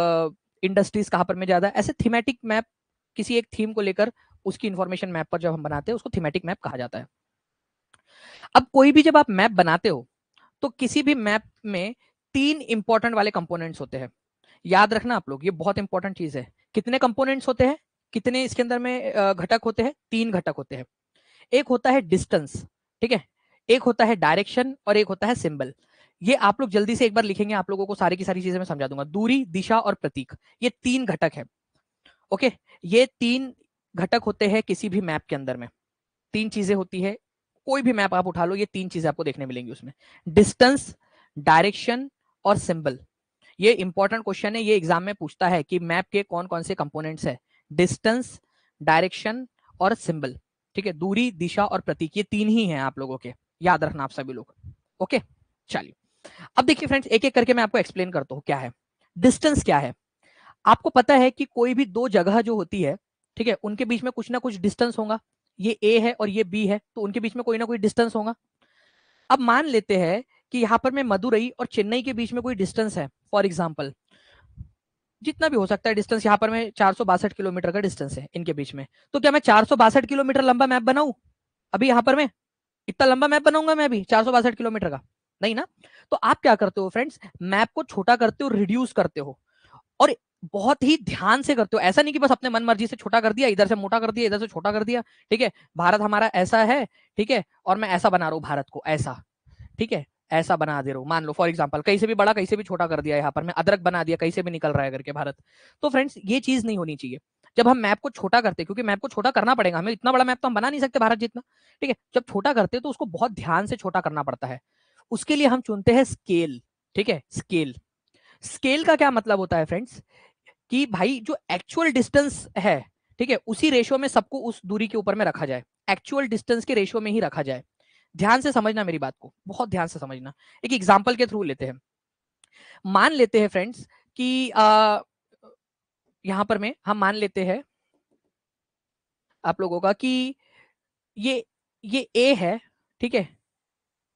इंडस्ट्रीज कहाँ पर में ज्यादा, ऐसे थीमेटिक मैप किसी एक थीम को लेकर उसकी इंफॉर्मेशन मैप पर जब हम बनाते हैं उसको थीमेटिक मैप कहा जाता है। अब कोई भी जब आप मैप बनाते हो तो किसी भी मैप में तीन इंपॉर्टेंट वाले कंपोनेंट्स होते हैं, याद रखना आप लोग, ये बहुत इंपॉर्टेंट चीज है। कितने कंपोनेंट्स होते हैं, कितने इसके अंदर में घटक होते हैं, तीन घटक होते हैं। एक होता है डिस्टेंस, ठीक है, एक होता है डायरेक्शन और एक होता है सिंबल। ये आप लोग जल्दी से एक बार लिखेंगे, आप लोगों को सारी की सारी चीजें मैं समझा दूंगा। दूरी, दिशा और प्रतीक, ये तीन घटक है, ओके। ये तीन घटक होते हैं किसी भी मैप के अंदर में, तीन चीजें होती है, कोई भी मैप आप उठा लो ये तीन चीजें आपको देखने मिलेंगी उसमें, डिस्टेंस, डायरेक्शन और सिंबल। ये इंपॉर्टेंट क्वेश्चन है, ये एग्जाम में पूछता है कि मैप के कौन कौन से कंपोनेंट्स है, डिस्टेंस, डायरेक्शन और सिंबल, ठीक है, दूरी, दिशा और प्रतीक, ये तीन ही हैं आप लोगों के, याद रखना आप सभी लोग, ओके। चलिए अब देखिए फ्रेंड्स, एक एक करके मैं आपको एक्सप्लेन करता हूं क्या है डिस्टेंस। क्या है, आपको पता है कि कोई भी दो जगह जो होती है, ठीक है, उनके बीच में कुछ ना कुछ डिस्टेंस होगा, ये ए है और ये बी है, तो उनके बीच में कोई ना कोई डिस्टेंस होगा। अब मान लेते हैं कि यहाँ पर मैं मदुरई और चेन्नई के बीच में कोई डिस्टेंस है, फॉर एग्जाम्पल, जितना भी हो सकता है डिस्टेंस, यहाँ पर मैं 462 किलोमीटर का डिस्टेंस है इनके बीच में, तो क्या मैं 462 किलोमीटर लंबा मैप बनाऊं अभी यहाँ पर मैं, इतना लंबा मैप बनाऊंगा मैं अभी 462 किलोमीटर का, नहीं ना। तो आप क्या करते हो फ्रेंड्स, मैप को छोटा करते हो, रिड्यूस करते हो, और बहुत ही ध्यान से करते हो। ऐसा नहीं कि बस अपने मन मर्जी से छोटा कर दिया, इधर से मोटा कर दिया, इधर से छोटा कर दिया, ठीक है, भारत हमारा ऐसा है, ठीक है, और मैं ऐसा बना रहा हूं भारत को ऐसा, ठीक है, ऐसा बना दे रहा हूं, मान लो फॉर एग्जांपल कहीं से भी बड़ा कहीं से भी छोटा कर दिया, यहाँ पर मैं अदरक बना दिया, कहीं से भी निकल रहा है करके भारत। तो फ्रेंड्स ये चीज नहीं होनी चाहिए जब हम मैप को छोटा करते हैं, क्योंकि मैप को छोटा करना पड़ेगा हमें, इतना बड़ा मैप तो हम बना नहीं सकते भारत जितना, ठीक है। जब छोटा करते हैं तो उसको बहुत ध्यान से छोटा करना पड़ता है, उसके लिए हम चुनते हैं स्केल, ठीक है, स्केल। स्केल का क्या मतलब होता है फ्रेंड्स, कि भाई जो एक्चुअल डिस्टेंस है, ठीक है, उसी रेशो में सबको उस दूरी के ऊपर में रखा जाए, एक्चुअल डिस्टेंस के रेशो में ही रखा जाए। ध्यान से समझना मेरी बात को, बहुत ध्यान से समझना। एक एग्जांपल के थ्रू लेते हैं, मान लेते हैं फ्रेंड्स कि यहां पर में हम मान लेते हैं आप लोगों का कि ये ये ए है, ठीक है,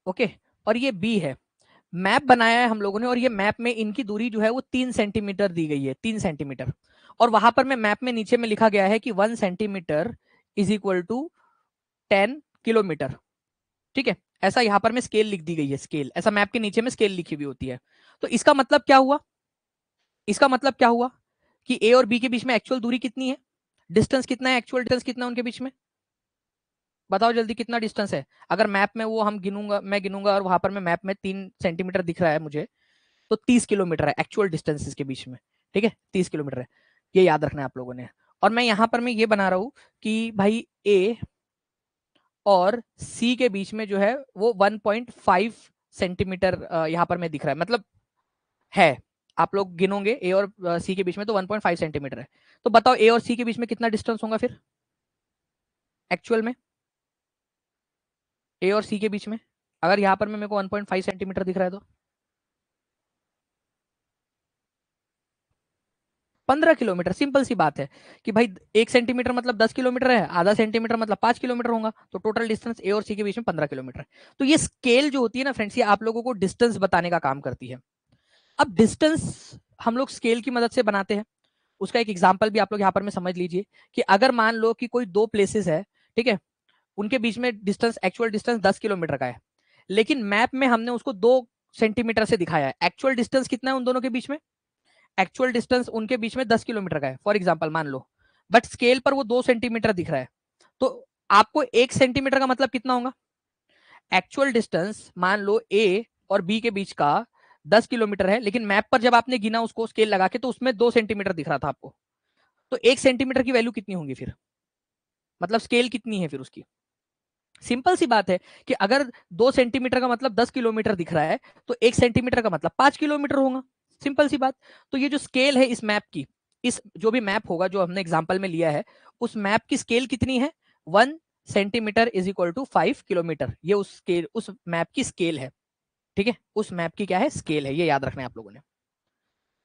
ओके, और ये बी है। मैप बनाया है हम लोगों ने और ये मैप में इनकी दूरी जो है वो 3 सेंटीमीटर दी गई है, 3 सेंटीमीटर, और वहां पर में मैप में नीचे में लिखा गया है कि 1 centimetre is equal to 10 kilometre, ठीक है, ऐसा यहाँ पर में स्केल लिख दी गई है, स्केल, ऐसा मैप के नीचे में स्केल लिखी हुई होती है। तो इसका मतलब क्या हुआ, इसका मतलब क्या हुआ कि ए और बी के बीच में एक्चुअल दूरी कितनी है, डिस्टेंस कितना है, एक्चुअल डिस्टेंस कितना है उनके बीच में, बताओ जल्दी कितना डिस्टेंस है। अगर मैप में वो हम गिनूंगा, मैं गिनूंगा और वहां पर मैं मैप में 3 सेंटीमीटर दिख रहा है मुझे, तो 30 किलोमीटर है एक्चुअल डिस्टेंस इसके बीच में। ठीक है, 30 किलोमीटर है, ये याद रखना है आप लोगों ने। और मैं यहां पर मैं ये बना रहा हूं कि भाई ए और सी के बीच में जो है वो 1.5 सेंटीमीटर यहां पर मैं दिख रहा है, मतलब है, आप लोग गिनोगे ए और सी के बीच में तो 1.5 सेंटीमीटर है। तो बताओ ए और सी के बीच में कितना डिस्टेंस होगा फिर एक्चुअल में, ए और सी के बीच में, अगर यहां पर मेरे को 1.5 सेंटीमीटर दिख रहा है तो 15 किलोमीटर। सिंपल सी बात है कि भाई 1 सेंटीमीटर मतलब 10 किलोमीटर है, आधा सेंटीमीटर मतलब 5 किलोमीटर होगा, तो टोटल डिस्टेंस ए और सी के बीच में 15 किलोमीटर है। तो ये स्केल जो होती है ना फ्रेंड्स, ये आप लोगों को डिस्टेंस बताने का काम करती है। अब डिस्टेंस हम लोग स्केल की मदद से बनाते हैं, उसका एक एग्जाम्पल भी आप लोग यहाँ पर में समझ लीजिए कि अगर मान लो कि कोई दो प्लेसेस है, ठीक है, उनके बीच में डिस्टेंस, एक्चुअल डिस्टेंस 10 किलोमीटर का है, लेकिन मैप में हमने उसको 2 सेंटीमीटर से दिखाया है। एक्चुअल डिस्टेंस कितना है उन दोनों के बीच में, एक्चुअल डिस्टेंस उनके बीच में 10 किलोमीटर का है फॉर एग्जाम्पल मान लो, बट स्केल पर वो 2 सेंटीमीटर दिख रहा है। तो आपको 1 सेंटीमीटर का मतलब कितना होगा, एक्चुअल डिस्टेंस मान लो ए और बी के बीच का 10 किलोमीटर है, लेकिन मैप पर जब आपने गिना उसको स्केल लगा के तो उसमें 2 सेंटीमीटर दिख रहा था आपको, तो 1 सेंटीमीटर की वैल्यू कितनी होगी फिर, मतलब स्केल कितनी है फिर उसकी। सिंपल सी बात है कि अगर 2 सेंटीमीटर का मतलब 10 किलोमीटर दिख रहा है, तो 1 सेंटीमीटर का मतलब 5 किलोमीटर होगा, सिंपल सी बात। तो ये जो स्केल है इस मैप की, इस जो भी मैप होगा जो हमने एग्जाम्पल में लिया है, उस मैप की स्केल कितनी है, 1 centimetre is equal to 5 kilometre, ये उस स्केल, उस मैप की स्केल है। ठीक है, उस मैप की क्या है, स्केल है, ये याद रखना है आप लोगों ने।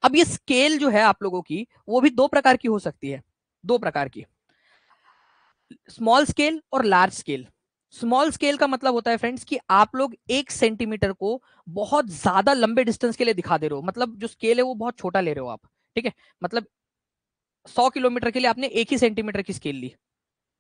अब ये स्केल जो है आप लोगों की, वो भी दो प्रकार की हो सकती है, दो प्रकार की, स्मॉल स्केल और लार्ज स्केल। स्मॉल स्केल का मतलब होता है फ्रेंड्स कि आप लोग 1 सेंटीमीटर को बहुत ज्यादा लंबे डिस्टेंस के लिए दिखा दे रहे हो, मतलब जो स्केल है वो बहुत छोटा ले रहे हो आप। ठीक है, मतलब 100 किलोमीटर के लिए आपने 1 ही सेंटीमीटर की स्केल ली,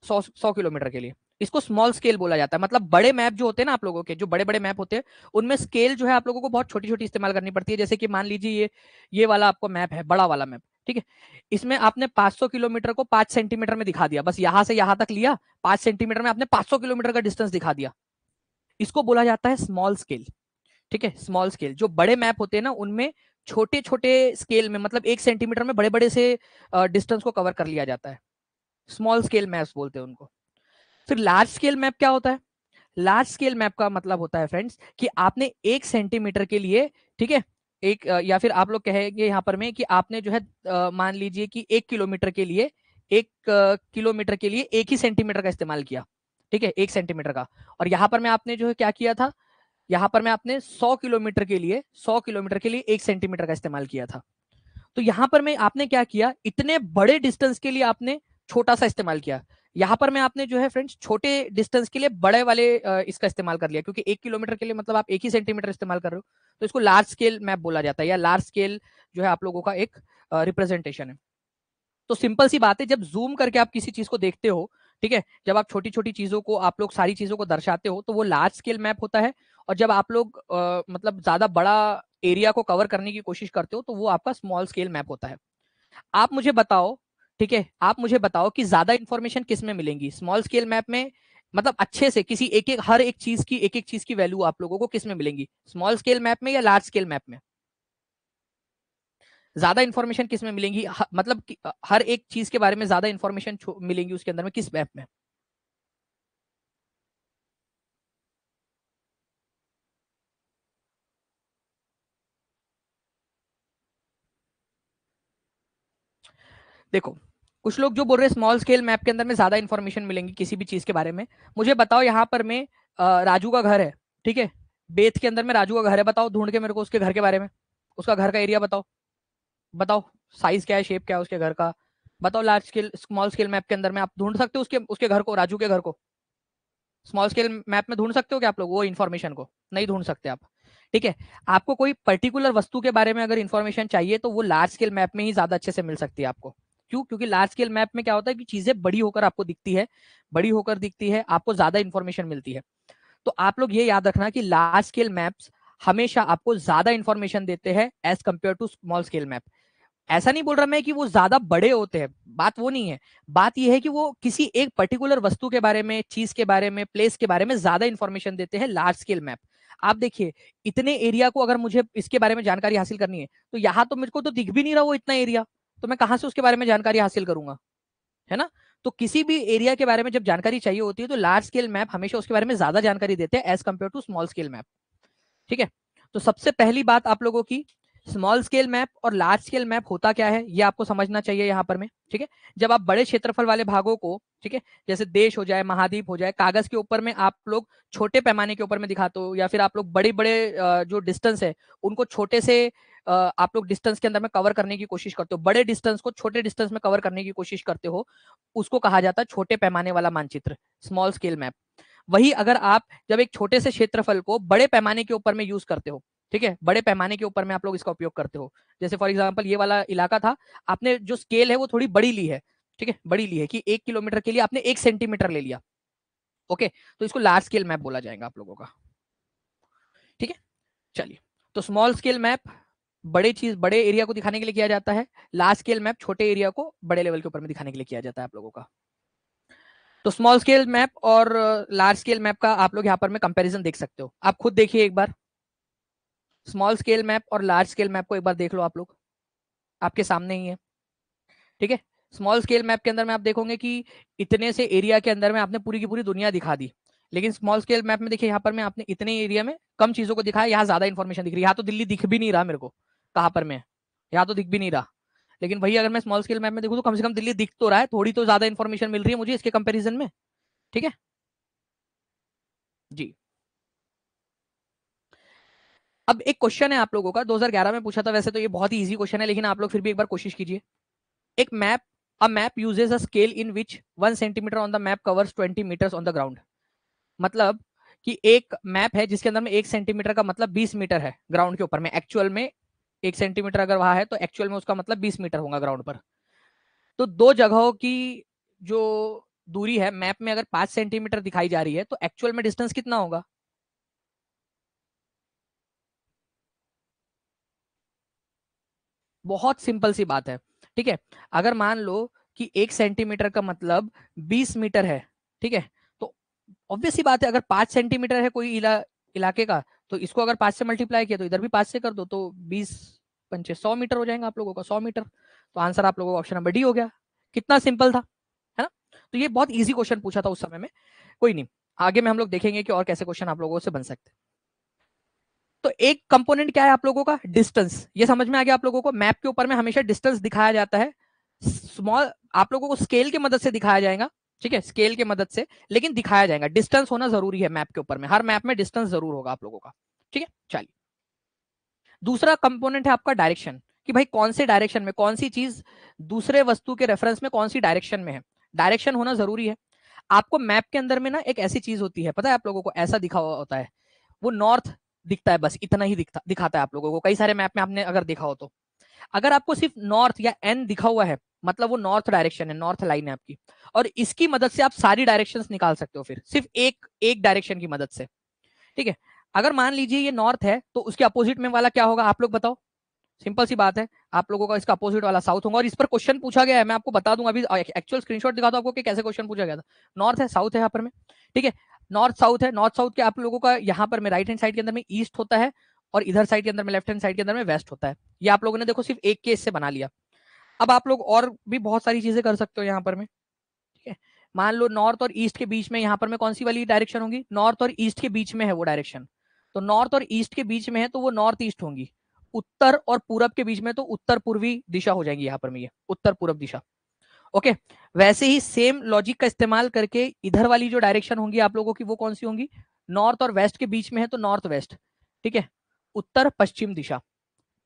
100 किलोमीटर के लिए, इसको स्मॉल स्केल बोला जाता है। मतलब बड़े मैप जो होते हैं ना आप लोगों के, जो बड़े बड़े मैप होते हैं, उनमें स्केल जो है आप लोगों को बहुत छोटी छोटी इस्तेमाल करनी पड़ती है। जैसे कि मान लीजिए ये वाला आपको मैप है, बड़ा वाला मैप, ठीक है, इसमें आपने 500 किलोमीटर को 5 सेंटीमीटर में दिखा दिया, बस यहां से यहां तक लिया, 5 सेंटीमीटर में आपने 500 किलोमीटर का डिस्टेंस दिखा दिया, इसको बोला जाता है स्मॉल स्केल। ठीक है, स्मॉल स्केल। जो बड़े मैप होते हैं ना उनमें छोटे छोटे स्केल में, मतलब 1 सेंटीमीटर में बड़े बड़े से डिस्टेंस को कवर कर लिया जाता है, स्मॉल स्केल मैप्स बोलते हैं उनको। फिर लार्ज स्केल मैप क्या होता है, लार्ज स्केल मैप का मतलब होता है फ्रेंड्स कि आपने 1 सेंटीमीटर के लिए, ठीक है, एक या फिर आप लोग कहेंगे यहाँ पर में कि आपने जो है मान लीजिए कि 1 किलोमीटर के लिए, 1 किलोमीटर के लिए 1 ही सेंटीमीटर का इस्तेमाल किया, ठीक है, 1 सेंटीमीटर का। और यहाँ पर में आपने जो है क्या किया था, यहाँ पर में आपने 100 किलोमीटर के लिए, 100 किलोमीटर के लिए 1 सेंटीमीटर का इस्तेमाल किया था। तो यहां पर में आपने क्या किया, इतने बड़े डिस्टेंस के लिए आपने छोटा सा इस्तेमाल किया, यहां पर में आपने जो है फ्रेंड्स छोटे डिस्टेंस के लिए बड़े वाले इसका इस्तेमाल कर लिया, क्योंकि 1 किलोमीटर के लिए मतलब आप 1 ही सेंटीमीटर इस्तेमाल कर रहे हो, तो इसको लार्ज स्केल मैप बोला जाता है, या लार्ज स्केल जो है आप लोगों का एक रिप्रेजेंटेशन है। तो सिंपल सी बात है, जब जूम करके आप किसी चीज को देखते हो, ठीक है, जब आप छोटी छोटी चीजों को, आप लोग सारी चीजों को दर्शाते हो, तो वो लार्ज स्केल मैप होता है। और जब आप लोग मतलब ज्यादा बड़ा एरिया को कवर करने की कोशिश करते हो, तो वो आपका स्मॉल स्केल मैप होता है। आप मुझे बताओ, ठीक है, आप मुझे बताओ कि ज्यादा इंफॉर्मेशन किस में मिलेंगी, स्मॉल स्केल मैप में, मतलब अच्छे से किसी एक एक, हर एक चीज की वैल्यू आप लोगों को किस में मिलेंगी, स्मॉल स्केल मैप में या लार्ज स्केल मैप में, ज्यादा इंफॉर्मेशन किस में मिलेंगी, मतलब हर एक चीज के बारे में ज्यादा इंफॉर्मेशन मिलेंगी उसके अंदर में, किस मैप में। देखो, कुछ लोग जो बोल रहे हैं स्मॉल स्केल मैप के अंदर में ज्यादा इंफॉर्मेशन मिलेंगी किसी भी चीज के बारे में, मुझे बताओ यहाँ पर में राजू का घर है, ठीक है, बेथ के अंदर में राजू का घर है, बताओ ढूंढ के मेरे को उसके घर के बारे में, उसका घर का एरिया बताओ, बताओ साइज क्या है, शेप क्या है उसके घर का, बताओ। Large scale, small scale map के अंदर में आप ढूंढ सकते हो उसके उसके घर को, राजू के घर को, स्मॉल स्केल मैप में ढूंढ सकते हो क्या आप लोग वो इन्फॉर्मेशन को, नहीं ढूंढ सकते आप। ठीक है, आपको कोई पर्टिकुलर वस्तु के बारे में अगर इन्फॉर्मेशन चाहिए तो वो लार्ज स्केल मैप में ही ज्यादा अच्छे से मिल सकती है आपको। क्यों, क्योंकि लार्ज स्केल मैप में क्या होता है कि चीजें बड़ी होकर आपको दिखती है, बड़ी होकर दिखती है, आपको ज्यादा इन्फॉर्मेशन मिलती है। तो आप लोग ये याद रखना कि लार्ज स्केल मैप्स हमेशा आपको ज्यादा इंफॉर्मेशन देते हैं as compare to small scale map. ऐसा नहीं बोल रहा मैं कि वो ज्यादा बड़े होते हैं, बात वो नहीं है। बात ये है कि वो किसी एक पर्टिकुलर वस्तु के बारे में, चीज के बारे में, प्लेस के बारे में ज्यादा इंफॉर्मेशन देते हैं लार्ज स्केल मैप। आप देखिए, इतने एरिया को अगर मुझे इसके बारे में जानकारी हासिल करनी है, तो यहाँ तो मेरे को तो दिख भी नहीं रहा वो इतना एरिया, तो मैं कहाँ से उसके बारे में जानकारी हासिल करूंगा, है ना। तो किसी भी एरिया के बारे में जब जानकारी चाहिए होती है, तो लार्ज स्केल मैप हमेशा उसके बारे में ज्यादा जानकारी देते हैं as compare to small scale map. ठीक है, तो सबसे पहली बात आप लोगों की, स्मॉल स्केल मैप और लार्ज स्केल मैप होता क्या है ये आपको समझना चाहिए यहाँ पर में। ठीक है, जब आप बड़े क्षेत्रफल वाले भागों को, ठीक है, जैसे देश हो जाए, महाद्वीप हो जाए, कागज के ऊपर में आप लोग छोटे पैमाने के ऊपर में दिखाते हो, या फिर आप लोग बड़े बड़े जो डिस्टेंस है उनको छोटे से आप लोग डिस्टेंस के अंदर में कवर करने की कोशिश करते हो, बड़े डिस्टेंस को छोटे डिस्टेंस में कवर करने की कोशिश करते हो, उसको कहा जाता है छोटे पैमाने वाला मानचित्र, स्मॉल स्केल मैप। वही अगर आप जब एक छोटे से क्षेत्रफल को बड़े पैमाने के ऊपर में यूज करते हो, ठीक है, बड़े पैमाने के ऊपर में आप लोग इसका उपयोग करते हो, जैसे फॉर एग्जांपल ये वाला इलाका था, आपने जो स्केल है वो थोड़ी बड़ी ली है, ठीक है, बड़ी ली है कि 1 किलोमीटर के लिए आपने 1 सेंटीमीटर ले लिया, ओके, तो इसको लार्ज स्केल मैप बोला जाएगा आप लोगों का। ठीक है, चलिए, तो स्मॉल स्केल मैप बड़े चीज, बड़े एरिया को दिखाने के लिए किया जाता है, लार्ज स्केल मैप छोटे एरिया को बड़े लेवल के ऊपर में दिखाने के लिए किया जाता है आप लोगों का। तो स्मॉल स्केल मैप और लार्ज स्केल मैप का आप लोग यहाँ पर में कंपैरिजन देख सकते हो, आप खुद देखिए एक बार, स्मॉल स्केल मैप और लार्ज स्केल मैप को एक बार देख लो आप लोग, आपके सामने ही है। ठीक है, स्मॉल स्केल मैप के अंदर में आप देखोगे कि इतने से एरिया के अंदर में आपने पूरी की पूरी दुनिया दिखा दी, लेकिन स्मॉल स्केल मैप में देखिए यहाँ पर में आपने इतने एरिया में कम चीजों को दिखाया, यहाँ ज्यादा इन्फॉर्मेशन दिख रही है, यहाँ तो दिल्ली दिख भी नहीं रहा मेरे को, कहाँ पर में, यहाँ तो दिख भी नहीं रहा, लेकिन वही अगर मैं स्मॉल स्केल मैप में देखूँ तो कम से कम दिल्ली दिख तो रहा है, थोड़ी तो ज्यादा इन्फॉर्मेशन मिल रही है मुझे इसके कंपेरिजन में। ठीक है जी। अब एक क्वेश्चन है आप लोगों का, 2011 में पूछा था, वैसे तो ये बहुत ही इजी क्वेश्चन है, लेकिन आप लोग फिर भी एक बार कोशिश कीजिए। एक map, a map uses a scale in which 1 centimetre on the map covers 20 metres on the ground. मतलब कि एक मैप है जिसके अंदर में 1 सेंटीमीटर का मतलब 20 मीटर है ग्राउंड के ऊपर में, एक्चुअल में 1 सेंटीमीटर अगर वहां है तो एक्चुअल में उसका मतलब 20 मीटर होगा ग्राउंड पर। तो दो जगहों की जो दूरी है मैप में अगर 5 सेंटीमीटर दिखाई जा रही है, तो एक्चुअल में डिस्टेंस कितना होगा? बहुत सिंपल सी बात है। ठीक है, अगर मान लो कि 1 सेंटीमीटर का मतलब 20 मीटर है, ठीक है, तो ऑब्वियस सी बात है, अगर 5 सेंटीमीटर है कोई इलाके का, तो इसको अगर 5 से मल्टीप्लाई किया तो इधर भी 5 से कर दो, तो 20 पंचे 100 मीटर हो जाएगा आप लोगों का, 100 मीटर। तो आंसर आप लोगों का ऑप्शन नंबर डी हो गया। कितना सिंपल था, है ना। तो ये बहुत इजी क्वेश्चन पूछा था उस समय में, कोई नहीं, आगे में हम लोग देखेंगे कि और कैसे क्वेश्चन आप लोगों से बन सकते हैं। तो एक कंपोनेंट क्या है आप लोगों का? डिस्टेंस। ये समझ में आ गया आप लोगों को, मैप के ऊपर में हमेशा डिस्टेंस दिखाया जाता है, स्मॉल आप लोगों को स्केल की मदद से दिखाया जाएगा, ठीक है, स्केल की मदद से, लेकिन दिखाया जाएगा, डिस्टेंस होना जरूरी है मैप के ऊपर में, हर मैप में डिस्टेंस जरूर होगा आप लोगों का। ठीक है, चलिए, दूसरा कंपोनेंट है आपका डायरेक्शन, कि भाई कौन से डायरेक्शन में कौन सी चीज दूसरे वस्तु के रेफरेंस में कौन सी डायरेक्शन में है, डायरेक्शन होना जरूरी है। आपको मैप के अंदर में ना एक ऐसी चीज होती है, पता है आप लोगों को, ऐसा दिखा हुआ होता है, वो नॉर्थ दिखता है, बस इतना ही दिखाता है आप लोगों को, कई सारे मैप में आपने अगर देखा हो तो। अगर आपको सिर्फ नॉर्थ या एन दिखा हुआ है, मतलब वो नॉर्थ डायरेक्शन है, नॉर्थ लाइन है आपकी, और इसकी मदद से आप सारी डायरेक्शंस निकाल सकते हो, फिर सिर्फ एक एक डायरेक्शन की मदद से। ठीक है, अगर मान लीजिए ये नॉर्थ है, तो उसके अपोजिट में वाला क्या होगा आप लोग बताओ? सिंपल सी बात है, आप लोगों का इसका अपोजिट वाला साउथ होगा, और इस पर क्वेश्चन पूछा गया है, मैं आपको बता दूंगा अभी, एक्चुअल स्क्रीनशॉट दिखा दो आपको कि कैसे क्वेश्चन पूछा गया था। नॉर्थ है, साउथ है यहाँ पर में, ठीक है, नॉर्थ साउथ है, नॉर्थ साउथ के आप लोगों का यहाँ पर में राइट हैंड साइड के अंदर में ईस्ट होता है, और इधर साइड के अंदर में लेफ्ट हैंड साइड के अंदर में वेस्ट होता है। ये आप लोगों ने देखो सिर्फ एक केस से बना लिया। अब आप लोग और भी बहुत सारी चीजें कर सकते हो यहाँ पर में। ठीक है, मान लो नॉर्थ और ईस्ट के बीच में यहाँ पर में कौन सी वाली डायरेक्शन होगी? नॉर्थ और ईस्ट के बीच में है वो डायरेक्शन, तो नॉर्थ और ईस्ट के बीच में है तो वो नॉर्थ ईस्ट होंगी। उत्तर और पूरब के बीच में तो उत्तर पूर्वी दिशा हो जाएगी यहाँ पर में, ये उत्तर पूरब दिशा। ओके, वैसे ही सेम लॉजिक का इस्तेमाल करके इधर वाली जो डायरेक्शन होंगी आप लोगों की वो कौन सी होंगी? नॉर्थ और वेस्ट के बीच में है तो नॉर्थ वेस्ट, ठीक है, उत्तर पश्चिम दिशा,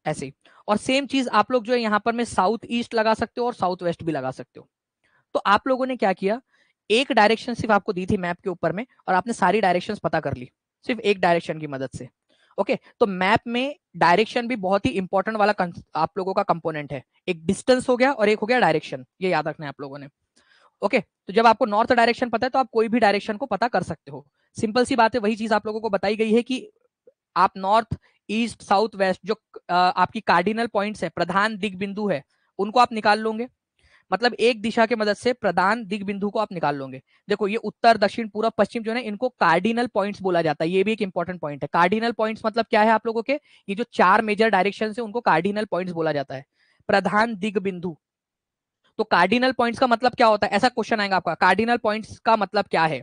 ऐसे ही। और सेम चीज आप लोग जो है यहाँ पर में साउथ ईस्ट लगा सकते हो और साउथ वेस्ट भी लगा सकते हो। तो आप लोगों ने क्या किया, एक डायरेक्शन सिर्फ आपको दी थी मैप के ऊपर में, और आपने सारी डायरेक्शंस पता कर ली सिर्फ एक डायरेक्शन की मदद से। ओके, तो मैप में डायरेक्शन भी बहुत ही इंपॉर्टेंट वाला आप लोगों का कंपोनेंट है, एक डिस्टेंस हो गया और एक हो गया डायरेक्शन, ये याद रखना है आप लोगों ने। ओके, तो जब आपको नॉर्थ डायरेक्शन पता है तो आप कोई भी डायरेक्शन को पता कर सकते हो। सिंपल सी बात है, वही चीज आप लोगों को बताई गई है कि आप नॉर्थ ईस्ट साउथ वेस्ट जो आपकी कार्डिनल पॉइंट्स है, प्रधान दिग बिंदु है, उनको आप निकाल लोगे। मतलब एक दिशा की मदद से प्रधान दिग बिंदु को आप निकाल लोगे। देखो ये उत्तर, दक्षिण, पूर्व, पश्चिम जो है इनको कार्डिनल पॉइंट्स बोला जाता है। ये भी एक इंपॉर्टेंट पॉइंट है। कार्डिनल पॉइंट्स मतलब क्या है आप लोगों के, ये जो 4 मेजर डायरेक्शन है उनको कार्डिनल पॉइंट्स बोला जाता है। प्रधान दिग बिंदु, तो कार्डिनल पॉइंट्स का मतलब क्या होता है, ऐसा क्वेश्चन आएगा आपका, कार्डिनल पॉइंट्स का मतलब क्या है।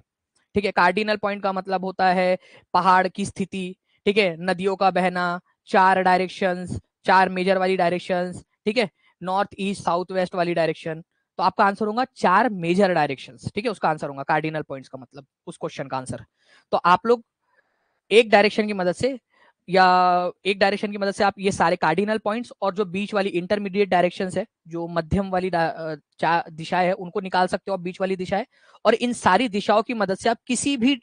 ठीक है, कार्डिनल पॉइंट का मतलब होता है पहाड़ की स्थिति, ठीक है, नदियों का बहना, 4 डायरेक्शंस, 4 मेजर वाली डायरेक्शंस, ठीक है, नॉर्थ ईस्ट साउथ वेस्ट वाली डायरेक्शन। तो आपका आंसर होगा 4 मेजर डायरेक्शंस। ठीक है, उसका आंसर होगा कार्डिनल पॉइंट्स का मतलब उस क्वेश्चन का आंसर। तो आप लोग एक डायरेक्शन की मदद से या एक डायरेक्शन की मदद से आप ये सारे कार्डिनल पॉइंट्स और जो बीच वाली इंटरमीडिएट डायरेक्शंस है, जो मध्यम वाली दिशाएं है, उनको निकाल सकते हो आप, बीच वाली दिशाएं। और इन सारी दिशाओं की मदद से आप किसी भी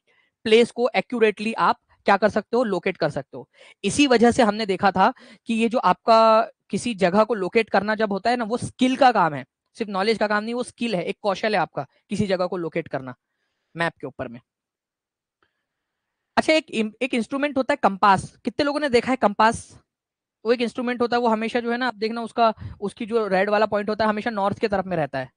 प्लेस को एक्यूरेटली आप क्या कर सकते हो, लोकेट कर सकते हो। इसी वजह से हमने देखा था कि ये जो आपका किसी जगह को लोकेट करना जब होता है ना, वो स्किल का काम है, सिर्फ नॉलेज का काम नहीं, वो स्किल है, एक कौशल है आपका किसी जगह को लोकेट करना मैप के ऊपर में। अच्छा, एक इंस्ट्रूमेंट होता है कंपास, कितने लोगों ने देखा है कंपास। वो एक इंस्ट्रूमेंट होता है, वो हमेशा जो है ना, आप देखना उसका, उसकी जो रेड वाला पॉइंट होता है हमेशा नॉर्थ की तरफ में रहता है।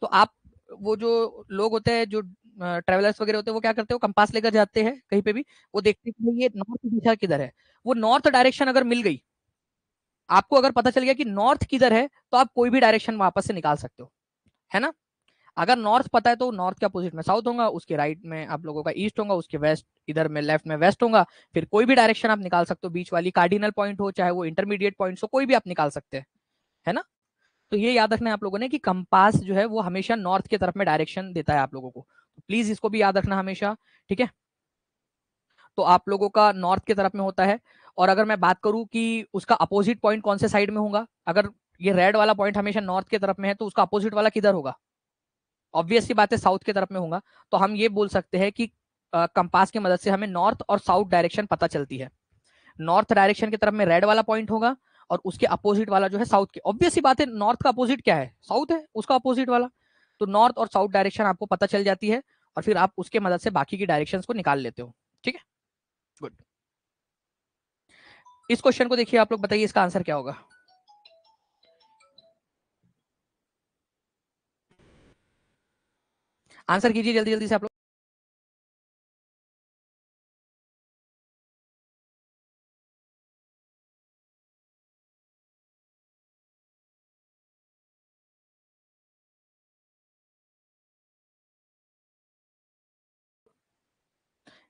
तो आप, वो जो लोग होते हैं, जो ट्रेवलर्स वगैरह होते हैं, वो क्या करते हैं, वो कंपास लेकर जाते हैं कहीं पे भी, वो देखते हैं कि ये नॉर्थ दिशा किधर है। वो नॉर्थ डायरेक्शन अगर मिल गई आपको, अगर पता चल गया कि नॉर्थ किधर है, तो आप कोई भी डायरेक्शन वापस से निकाल सकते हो, है ना। अगर नॉर्थ पता है तो नॉर्थ के अपोजिट में साउथ होगा, उसके राइट में आप लोगों का ईस्ट होगा, उसके वेस्ट, इधर में लेफ्ट में वेस्ट होगा। फिर कोई भी डायरेक्शन आप निकाल सकते हो, बीच वाली कार्डिनल पॉइंट हो चाहे वो इंटरमीडिएट पॉइंट हो, कोई भी आप निकाल सकते हैं, है ना। तो ये याद रखना है आप लोगों ने कि कंपास जो है वो हमेशा नॉर्थ की तरफ में डायरेक्शन देता है आप लोगों को, तो प्लीज इसको भी याद रखना हमेशा। ठीक है, तो आप लोगों का नॉर्थ की तरफ में होता है। और अगर मैं बात करूं कि उसका अपोजिट पॉइंट कौन से साइड में होगा, अगर ये रेड वाला पॉइंट हमेशा नॉर्थ की तरफ में है, तो उसका अपोजिट वाला किधर होगा, ऑब्वियस सी बात है साउथ की तरफ में होगा। तो हम ये बोल सकते हैं कि कंपास की मदद से हमें नॉर्थ और साउथ डायरेक्शन पता चलती है। नॉर्थ डायरेक्शन की तरफ में रेड वाला पॉइंट होगा और उसके अपोजिट वाला जो है साउथ के, ऑब्वियस सी बात है नॉर्थ का अपोजिट क्या है, साउथ है, उसका अपोजिट वाला। तो नॉर्थ और साउथ डायरेक्शन आपको पता चल जाती है और फिर आप उसके मदद से बाकी की डायरेक्शन को निकाल लेते हो। ठीक है, गुड। इस क्वेश्चन को देखिए, आप लोग बताइए इसका आंसर क्या होगा। आंसर कीजिए जल्दी जल्दी से आप लोग।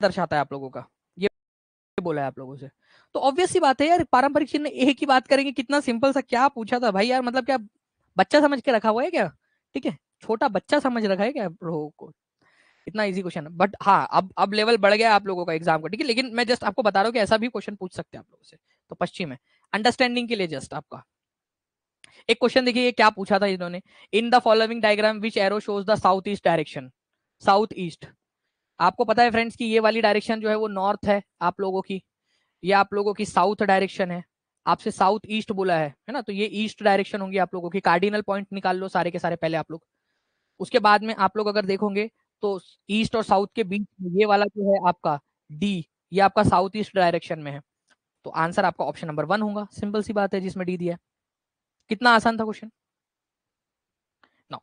दर्शाता है आप लोगों का, ये बोला है आप लोगों से। तो ऑब्वियस सी बात है यार, पारंपरिक चिन्ह एक ही बात करेंगे, कितना सिंपल सा, क्या पूछा था भाई यार, मतलब क्या बच्चा समझ के रखा हुआ है क्या। ठीक है, छोटा बच्चा समझ रखा है क्या आप लोगों को, इतना इजी क्वेश्चन। बट हाँ, अब लेवल बढ़ गया आप लोगों का एग्जाम का। ठीक है, लेकिन मैं जस्ट आपको बता रहा हूँ कि ऐसा भी क्वेश्चन पूछ सकते हैं आप लोगों से। तो पश्चिम है, अंडरस्टैंडिंग के लिए जस्ट आपका एक क्वेश्चन देखिए, ये क्या पूछा था इन्होंने। In the following diagram which arrow shows the south east direction. South east, आपको पता है फ्रेंड्स कि ये वाली डायरेक्शन जो है वो नॉर्थ है आप लोगों की, ये आप लोगों की साउथ डायरेक्शन है। आपसे साउथ ईस्ट बोला है ना, तो ये ईस्ट डायरेक्शन होंगी आप लोगों की। कार्डिनल पॉइंट निकाल लो सारे के सारे पहले आप लोग। उसके बाद में आप लोग अगर देखोगे तो ईस्ट और साउथ के बीच में ये वाला जो है आपका डी, ये आपका साउथ ईस्ट डायरेक्शन में है। तो आंसर आपका ऑप्शन नंबर 1 होगा, सिंपल सी बात है, जिसमें डी दिया है। कितना आसान था क्वेश्चन ना।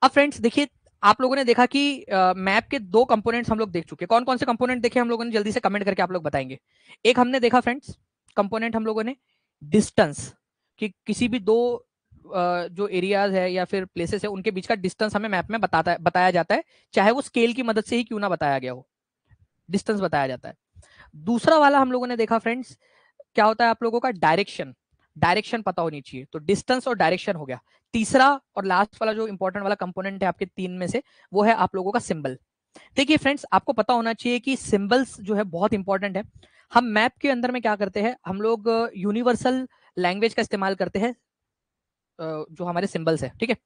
अब फ्रेंड्स देखिए, आप लोगों ने देखा कि मैप के 2 कंपोनेंट्स हम लोग देख चुके हैं। कौन कौन से कंपोनेंट देखे हम लोगों ने, जल्दी से कमेंट करके आप लोग बताएंगे। एक हमने देखा फ्रेंड्स कंपोनेंट हम लोगों ने डिस्टेंस, कि किसी भी 2 जो एरियाज है या फिर प्लेसेस है उनके बीच का डिस्टेंस हमें मैप में बताया जाता है, चाहे वो स्केल की मदद से ही क्यों ना बताया गया हो, डिस्टेंस बताया जाता है। दूसरा वाला हम लोगों ने देखा फ्रेंड्स, क्या होता है आप लोगों का डायरेक्शन, डायरेक्शन पता होनी चाहिए, तो डिस्टेंस और डायरेक्शन हो गया। तीसरा और लास्ट वाला जो इंपॉर्टेंट वाला कंपोनेंट है आपके 3 में से, वो है आप लोगों का सिंबल। देखिए फ्रेंड्स, आपको पता होना चाहिए कि सिंबल्स जो है बहुत इंपॉर्टेंट है। हम मैप के अंदर में क्या करते हैं, हम लोग यूनिवर्सल लैंग्वेज का इस्तेमाल करते हैं, जो हमारे सिंबल्स है। ठीक है,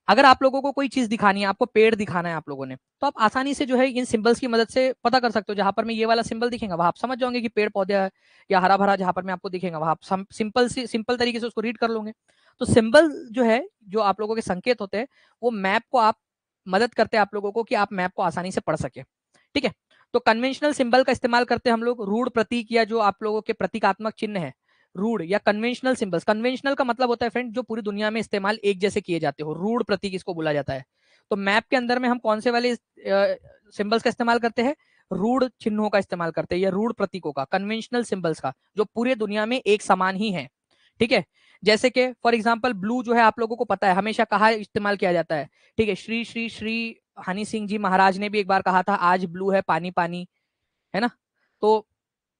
अगर आप लोगों को कोई चीज दिखानी है, आपको पेड़ दिखाना है आप लोगों ने, तो आप आसानी से जो है इन सिंबल्स की मदद से पता कर सकते हो। जहां पर मैं ये वाला सिंबल दिखेगा वहां आप समझ जाओगे कि पेड़ पौधे है या हरा भरा, जहां पर मैं आपको दिखेगा वहां आप सिंपल तरीके से उसको रीड कर लोगे। तो सिंबल जो है, जो आप लोगों के संकेत होते हैं, वो मैप को आप मदद करते हैं आप लोगों को कि आप मैप को आसानी से पढ़ सके। ठीक है, तो कन्वेंशनल सिंबल का इस्तेमाल करते हैं हम लोग, रूढ़ प्रतीक या जो आप लोगों के प्रतीकात्मक चिन्ह है, रूढ़ या कन्वेंशनल सिंबल्स। कन्वेंशनल का मतलब होता है फ्रेंड जो पूरी दुनिया में इस्तेमाल एक जैसे किए जाते हो, रूढ़ प्रतीक इसको बोला जाता है। तो मैप के अंदर में हम कौन से वाले सिंबल्स का इस्तेमाल करते हैं? रूढ़ चिन्हों का इस्तेमाल करते हैं या रूढ़ प्रतीकों का, कन्वेंशनल सिंबल्स का, जो पूरे दुनिया में एक समान ही है। ठीक है, जैसे कि फॉर एग्जांपल ब्लू जो है आप लोगों को पता है हमेशा कहाँ इस्तेमाल किया जाता है। ठीक है, श्री श्री श्री हनी सिंह जी महाराज ने भी एक बार कहा था आज ब्लू है पानी पानी, है ना। तो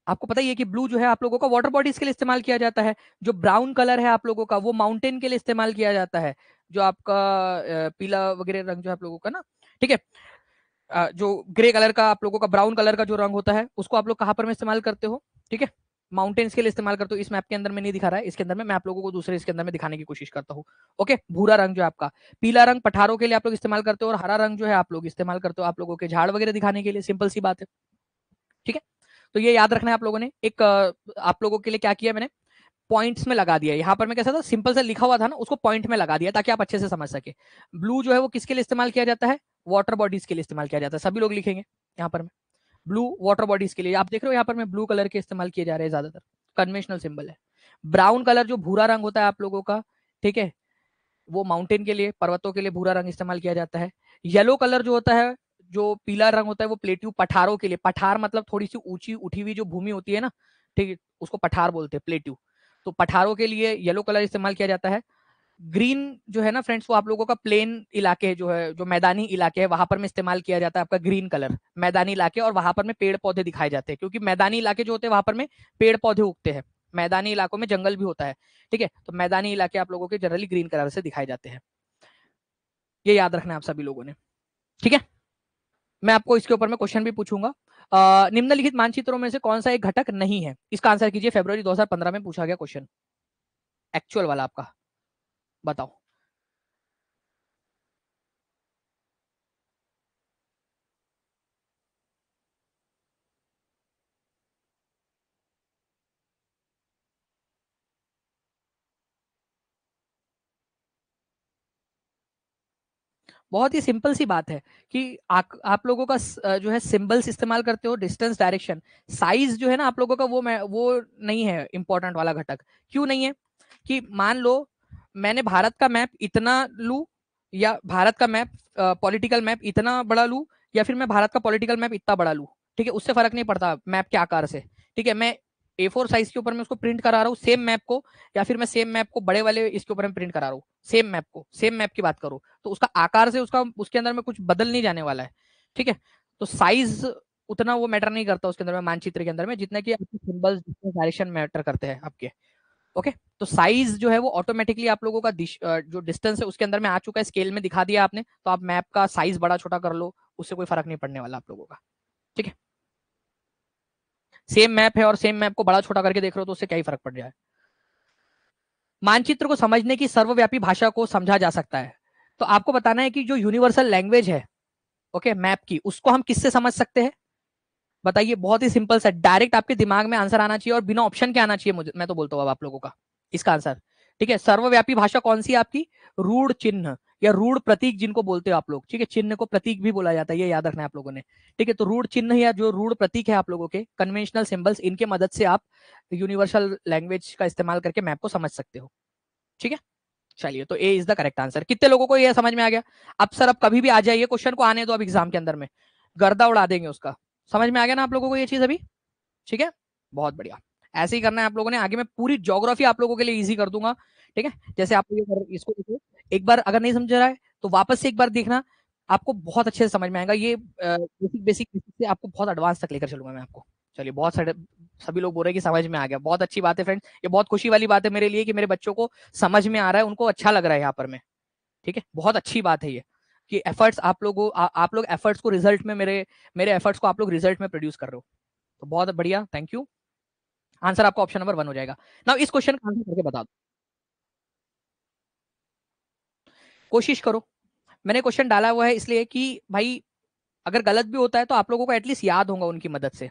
आपको पता ही है कि ब्लू जो है आप लोगों का वाटर बॉडीज के लिए इस्तेमाल किया जाता है। जो ब्राउन कलर है आप लोगों का वो माउंटेन के लिए इस्तेमाल किया जाता है। जो आपका पीला वगैरह रंग जो है आप लोगों का ना, ठीक है, जो ग्रे कलर का आप लोगों का, ब्राउन कलर का जो रंग होता है उसको आप लोग कहाँ पर में इस्तेमाल करते हो? ठीक है, माउंटेन्स के लिए इस्तेमाल करते हो। इस मैप के अंदर में नहीं दिखा रहा है, इसके अंदर में मैं आप लोगों को दूसरे इसके अंदर में दिखाने की कोशिश करता हूँ। ओके, भूरा रंग जो है आपका, पीला रंग पठारों के लिए आप लोग इस्तेमाल करते हो, और हरा रंग जो है आप लोग इस्तेमाल करते हो आप लोगों के झाड़ वगैरह दिखाने के लिए। सिंपल सी बात है, ठीक है। तो ये याद रखना है आप लोगों ने। एक आप लोगों के लिए क्या किया मैंने, पॉइंट्स में लगा दिया। यहाँ पर मैं कैसा था, सिंपल से लिखा हुआ था ना, उसको पॉइंट में लगा दिया ताकि आप अच्छे से समझ सके। ब्लू जो है वो किसके लिए इस्तेमाल किया जाता है? वाटर बॉडीज के लिए इस्तेमाल किया जाता है। सभी लोग लिखेंगे यहाँ पर में ब्लू वाटर बॉडीज के लिए। आप देख रहे हो यहाँ पर में ब्लू कलर के इस्तेमाल किए जा रहे हैं ज्यादातर, कन्वेंशनल सिंबल है। ब्राउन कलर जो भूरा रंग होता है आप लोगों का, ठीक है, वो माउंटेन के लिए, पर्वतों के लिए भूरा रंग इस्तेमाल किया जाता है। येलो कलर जो होता है, जो पीला रंग होता है, वो प्लेट्यू पठारों के लिए। पठार मतलब थोड़ी सी ऊंची उठी हुई जो भूमि होती है ना, ठीक है, उसको पठार बोलते हैं, प्लेट्यू। तो पठारों के लिए येलो कलर इस्तेमाल किया जाता है। ग्रीन जो है ना फ्रेंड्स, वो आप लोगों का प्लेन इलाके जो है, जो मैदानी इलाके है, वहां पर में इस्तेमाल किया जाता है आपका ग्रीन कलर। मैदानी इलाके, और वहां पर में पेड़ पौधे दिखाए जाते हैं, क्योंकि मैदानी इलाके जो होते हैं वहां पर में पेड़ पौधे उगते हैं। मैदानी इलाकों में जंगल भी होता है, ठीक है। तो मैदानी इलाके आप लोगों के जनरली ग्रीन कलर से दिखाए जाते हैं। ये याद रखना है आप सभी लोगों ने, ठीक है। मैं आपको इसके ऊपर में क्वेश्चन भी पूछूंगा। निम्नलिखित मानचित्रों में से कौन सा एक घटक नहीं है? इसका आंसर कीजिए। फरवरी 2015 में पूछा गया क्वेश्चन, एक्चुअल वाला आपका, बताओ। बहुत ही सिंपल सी बात है कि आप लोगों का जो है सिंबल्स इस्तेमाल करते हो, डिस्टेंस, डायरेक्शन, साइज जो है ना आप लोगों का, वो नहीं है इंपॉर्टेंट वाला घटक। क्यों नहीं है? कि मान लो मैंने भारत का मैप इतना लू, या भारत का मैप पॉलिटिकल मैप इतना बड़ा लू, या फिर मैं भारत का पॉलिटिकल मैप इतना बड़ा लू, ठीक है, उससे फर्क नहीं पड़ता मैप के आकार से। ठीक है, मैं A4 साइज के ऊपर में उसको प्रिंट करा रहा हूँ सेम मैप को, या फिर मैं सेम मैप को बड़े वाले इसके ऊपर में प्रिंट करा रहा हूँ, सेम मैप को, सेम मैप की बात करूँ तो उसका आकार से उसका उसके अंदर में कुछ बदल नहीं जाने वाला है। ठीक है, तो साइज उतना वो मैटर नहीं करता उसके अंदर में, मानचित्र के अंदर में, जितना कि आपके सिंबल्स डायरेक्शन मैटर करते हैं आपके। ओके, तो साइज जो है वो ऑटोमेटिकली आप लोगों का जो डिस्टेंस है उसके अंदर में आ चुका है, स्केल में दिखा दिया आपने, तो आप मैप का साइज बड़ा छोटा कर लो, उससे कोई फर्क नहीं पड़ने वाला आप लोगों का। ठीक है, सेम मैप है और सेम मैप को बड़ा छोटा करके देख रहे हो तो उससे क्या ही फर्क पड़ जाए। मानचित्र को समझने की सर्वव्यापी भाषा को समझा जा सकता है। तो आपको बताना है कि जो यूनिवर्सल लैंग्वेज है, ओके, मैप की, उसको हम किससे समझ सकते हैं? बताइए। बहुत ही सिंपल सा, डायरेक्ट आपके दिमाग में आंसर आना चाहिए और बिना ऑप्शन के आना चाहिए। मुझे, मैं तो बोलता हूँ अब आप लोगों का इसका आंसर। ठीक है, सर्वव्यापी भाषा कौन सी है आपकी? रूढ़ चिन्ह या रूढ़ प्रतीक जिनको बोलते हो आप लोग। ठीक है, चिन्ह को प्रतीक भी बोला जाता है, ये याद रखना है आप लोगों ने। ठीक है, तो रूढ़ चिन्ह या जो रूढ़ प्रतीक है आप लोगों के, कन्वेंशनल सिंबल्स, इनके मदद से आप यूनिवर्सल लैंग्वेज का इस्तेमाल करके मैप को समझ सकते हो। ठीक है, चलिए, तो ए इज द करेक्ट आंसर। कितने लोगों को ये समझ में आ गया? अब सर अब कभी भी आ जाइए, क्वेश्चन को आने दो अब एग्जाम के अंदर में, गर्दा उड़ा देंगे उसका। समझ में आ गया ना आप लोगों को ये चीज अभी? ठीक है, बहुत बढ़िया। ऐसे ही करना है आप लोगों ने। आगे मैं पूरी ज्योग्राफी आप लोगों के लिए इजी कर दूंगा। ठीक है, जैसे आप इसको देखो एक बार, अगर नहीं समझ रहा है तो वापस से एक बार देखना, आपको बहुत अच्छे से समझ में आएगा। ये बेसिक बेसिक से आपको बहुत एडवांस तक लेकर चलूंगा मैं आपको। चलिए, बहुत सारे सभी लोग बोल रहे हैं कि समझ में आ गया, बहुत अच्छी बात है फ्रेंड्स। ये बहुत खुशी वाली बात है मेरे लिए कि मेरे बच्चों को समझ में आ रहा है, उनको अच्छा लग रहा है यहाँ पर में। ठीक है, बहुत अच्छी बात है ये कि एफर्ट्स आप लोगों आप लोग एफर्ट्स को रिजल्ट में, मेरे मेरे एफर्ट्स को आप लोग रिजल्ट में प्रोड्यूस कर रहे हो, तो बहुत बढ़िया, थैंक यू। आंसर आपका ऑप्शन नंबर 1 हो जाएगा। नाउ इस क्वेश्चन का आंसर करके बता दो, कोशिश करो। मैंने क्वेश्चन डाला हुआ है इसलिए कि भाई अगर गलत भी होता है तो आप लोगों को एटलीस्ट याद होगा उनकी मदद से।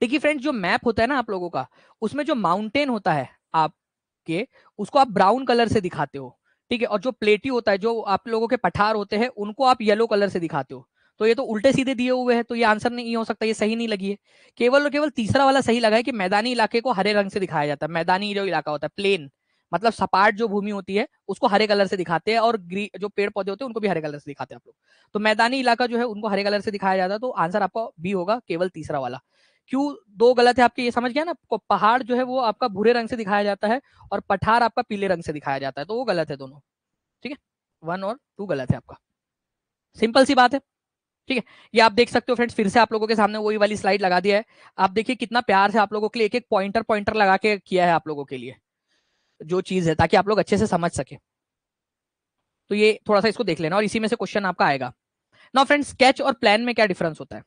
देखिए फ्रेंड्स, जो मैप होता है ना आप लोगों का, उसमें जो माउंटेन होता है आपके, उसको आप ब्राउन कलर से दिखाते हो। ठीक है, और जो प्लेटी होता है, जो आप लोगों के पठार होते हैं, उनको आप येलो कलर से दिखाते हो। तो ये तो उल्टे सीधे दिए हुए हैं, तो ये आंसर नहीं हो सकता, ये सही नहीं लगी है। केवल और केवल तीसरा वाला सही लगा है कि मैदानी इलाके को हरे रंग से दिखाया जाता है। मैदानी जो इलाका होता है, प्लेन, मतलब सपाट जो भूमि होती है, उसको हरे कलर से दिखाते हैं, और जो पेड़ पौधे होते हैं उनको भी हरे कलर से दिखाते हैं आप लोग। तो मैदानी इलाका जो है उनको हरे कलर से दिखाया जाता है, तो आंसर आपका बी होगा, केवल तीसरा वाला। क्यों दो गलत है आपके, ये समझ गया ना? पहाड़ जो है वो आपका भूरे रंग से दिखाया जाता है, और पठार आपका पीले रंग से दिखाया जाता है, तो वो गलत है दोनों। ठीक है, 1 और 2 गलत है आपका। सिंपल सी बात है। ठीक है, ये आप देख सकते हो फ्रेंड्स, फिर से आप लोगों के सामने वही वाली स्लाइड लगा दिया है। आप देखिए कितना प्यार से आप लोगों के लिए एक एक पॉइंटर पॉइंटर लगा के किया है आप लोगों के लिए जो चीज है, ताकि आप लोग अच्छे से समझ सके। तो ये थोड़ा सा इसको देख लेना, और इसी में से क्वेश्चन आपका आएगा। नाउ फ्रेंड्स, स्केच और प्लान में क्या डिफरेंस होता है?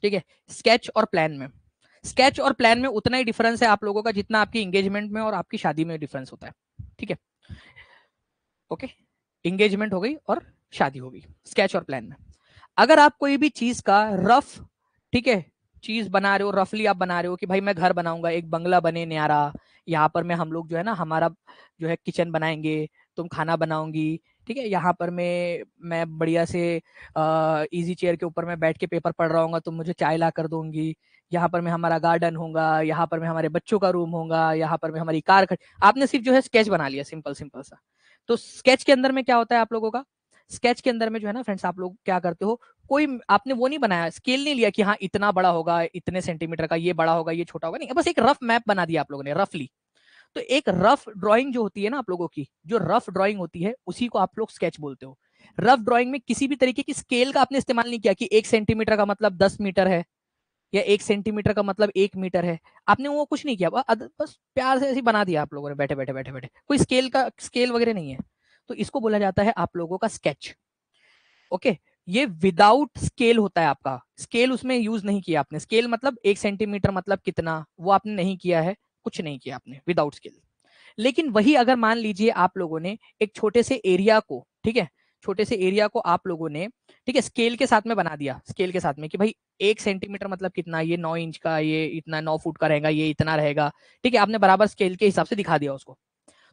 ठीक है, स्केच और प्लान में, स्केच और प्लान में उतना ही डिफरेंस है आप लोगों का जितना आपकी एंगेजमेंट में और आपकी शादी में डिफरेंस होता है। ठीक है, ओके, एंगेजमेंट हो गई और शादी हो गई। स्केच और प्लान में अगर आप कोई भी चीज का रफ, ठीक है, चीज बना रहे हो, रफली आप बना रहे हो कि भाई मैं घर बनाऊंगा, एक बंगला बने न्यारा, यहाँ पर मैं हम लोग जो है ना हमारा जो है किचन बनाएंगे, तुम खाना बनाऊंगी, ठीक है, यहाँ पर मैं बढ़िया से इजी चेयर के ऊपर मैं बैठ के पेपर पढ़ रहा हूँ, तुम मुझे चाय ला कर दोगी, यहाँ पर मैं हमारा गार्डन होगा, यहाँ पर मैं हमारे बच्चों का रूम होगा, यहाँ पर मैं हमारी कार आपने सिर्फ जो है स्केच बना लिया, सिंपल सिंपल सा। तो स्केच के अंदर में क्या होता है आप लोगों का? स्केच के अंदर में जो है ना फ्रेंड्स, आप लोग क्या करते हो, कोई आपने वो नहीं बनाया, स्केल नहीं लिया कि हाँ इतना बड़ा होगा, इतने सेंटीमीटर का, ये बड़ा होगा, ये छोटा होगा, नहीं, बस एक रफ मैप बना दिया आप लोगों ने, रफली। तो एक रफ ड्राइंग जो होती है ना आप लोगों की, जो रफ ड्राइंग होती है उसी को आप लोग स्केच बोलते हो। रफ ड्राइंग में किसी भी तरीके की स्केल का आपने इस्तेमाल नहीं किया कि 1 सेंटीमीटर का मतलब 10 मीटर है, या 1 सेंटीमीटर का मतलब 1 मीटर है, आपने वो कुछ नहीं किया, बस प्यार से ऐसे बना दिया आप लोगों ने, बैठे बैठे बैठे बैठे, कोई स्केल वगैरह नहीं है। तो इसको बोला जाता है आप लोगों का स्केच। ओके, ये विदाउट स्केल होता है आपका, स्केल उसमें यूज नहीं किया आपने, स्केल मतलब 1 सेंटीमीटर मतलब कितना, वो आपने नहीं किया है, कुछ नहीं किया आपने विदाउट स्केल। लेकिन वही अगर मान लीजिए आप लोगों ने एक छोटे से एरिया को, ठीक है, छोटे से एरिया को आप लोगों ने, ठीक है, स्केल के साथ में बना दिया, स्केल के साथ में कि भाई 1 सेंटीमीटर मतलब कितना, ये 9 इंच का, ये इतना 9 फुट का रहेगा, ये इतना रहेगा, ठीक है, आपने बराबर स्केल के हिसाब से दिखा दिया उसको।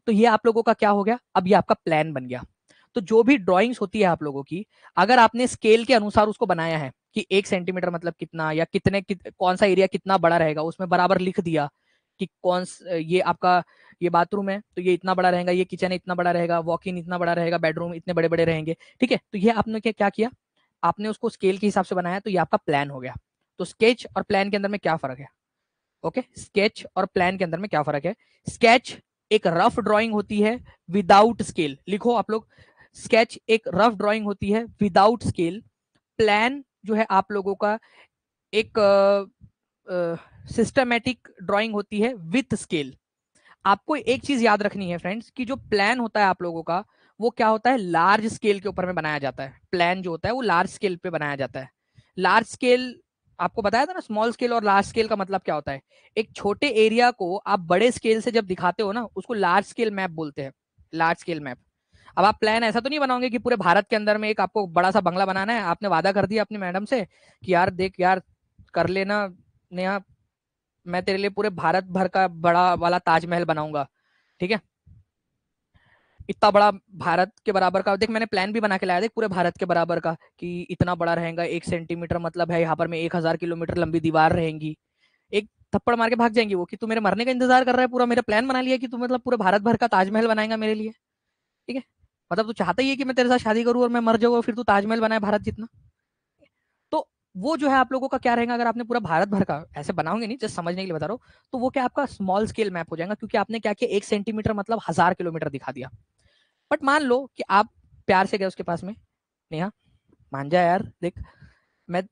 तो ये आप लोगों का क्या हो गया, अब ये आपका प्लान बन गया। तो जो भी ड्राइंग्स होती है आप लोगों की, अगर आपने स्केल के अनुसार उसको बनाया है कि 1 सेंटीमीटर मतलब कितना, या कौन सा एरिया कितना बड़ा रहेगा, उसमें बराबर लिख दिया कि ये आपका ये बाथरूम है तो ये इतना बड़ा रहेगा, ये किचन है इतना बड़ा रहेगा, वॉक इन इतना बड़ा रहेगा, बेडरूम इतने बड़े बड़े रहेंगे, ठीक है, तो ये आपने क्या किया, आपने उसको स्केल के हिसाब से बनाया, तो ये आपका प्लान हो गया। तो स्केच और प्लान के अंदर में क्या फर्क है? ओके, स्केच और प्लान के अंदर में क्या फर्क है? स्केच एक रफ ड्राइंग होती है विदाउट स्केल, लिखो आप लोग, स्केच एक रफ ड्राइंग होती है विदाउट स्केल। प्लान जो है आप लोगों का एक सिस्टमेटिक ड्राइंग होती है विथ स्केल। आपको एक चीज याद रखनी है फ्रेंड्स, कि जो प्लान होता है आप लोगों का, वो क्या होता है, लार्ज स्केल के ऊपर में बनाया जाता है। प्लान जो होता है वो लार्ज स्केल पे बनाया जाता है। लार्ज स्केल आपको बताया था ना, स्मॉल स्केल और लार्ज स्केल का मतलब क्या होता है। एक छोटे एरिया को आप बड़े स्केल से जब दिखाते हो ना, उसको लार्ज स्केल मैप बोलते हैं, लार्ज स्केल मैप। अब आप प्लान ऐसा तो नहीं बनाओगे कि पूरे भारत के अंदर में एक आपको बड़ा सा बंगला बनाना है, आपने वादा कर दिया अपनी मैडम से कि यार देख यार, कर लेना नेहा, मैं तेरे लिए पूरे भारत भर का बड़ा वाला ताजमहल बनाऊंगा, ठीक है, इतना बड़ा भारत के बराबर का, देख मैंने प्लान भी बना के लाया, देख पूरे भारत के बराबर का, कि इतना बड़ा रहेगा, 1 सेंटीमीटर मतलब है यहाँ पर में 1,000 किलोमीटर लंबी दीवार रहेंगी। एक थप्पड़ मार के भाग जाएंगी वो, कि तू मेरे मरने का इंतजार कर रहा है, पूरा मेरा प्लान बना लिया कि तू मतलब पूरे भारत भर का ताजमहल बनाएगा मेरे लिए। ठीक है, मतलब तू चाहता ही है कि मैं तेरे साथ शादी करूं और मैं मर जाऊँ और फिर तू ताजमहल बनाए भारत जितना। तो वो जो है आप लोगों का क्या रहेगा, अगर आपने पूरा भारत भर का ऐसे बनाओगे, नहीं जस्ट समझने के लिए बता रहा हूँ, तो वो क्या आपका स्मॉल स्केल मैप हो जाएगा, क्योंकि आपने क्या किया, 1 सेंटीमीटर मतलब 1,000 किलोमीटर दिखा दिया। बट मान लो कि आप प्यार से गए उसके पास में, नेहा मान जा यार, देख मैं,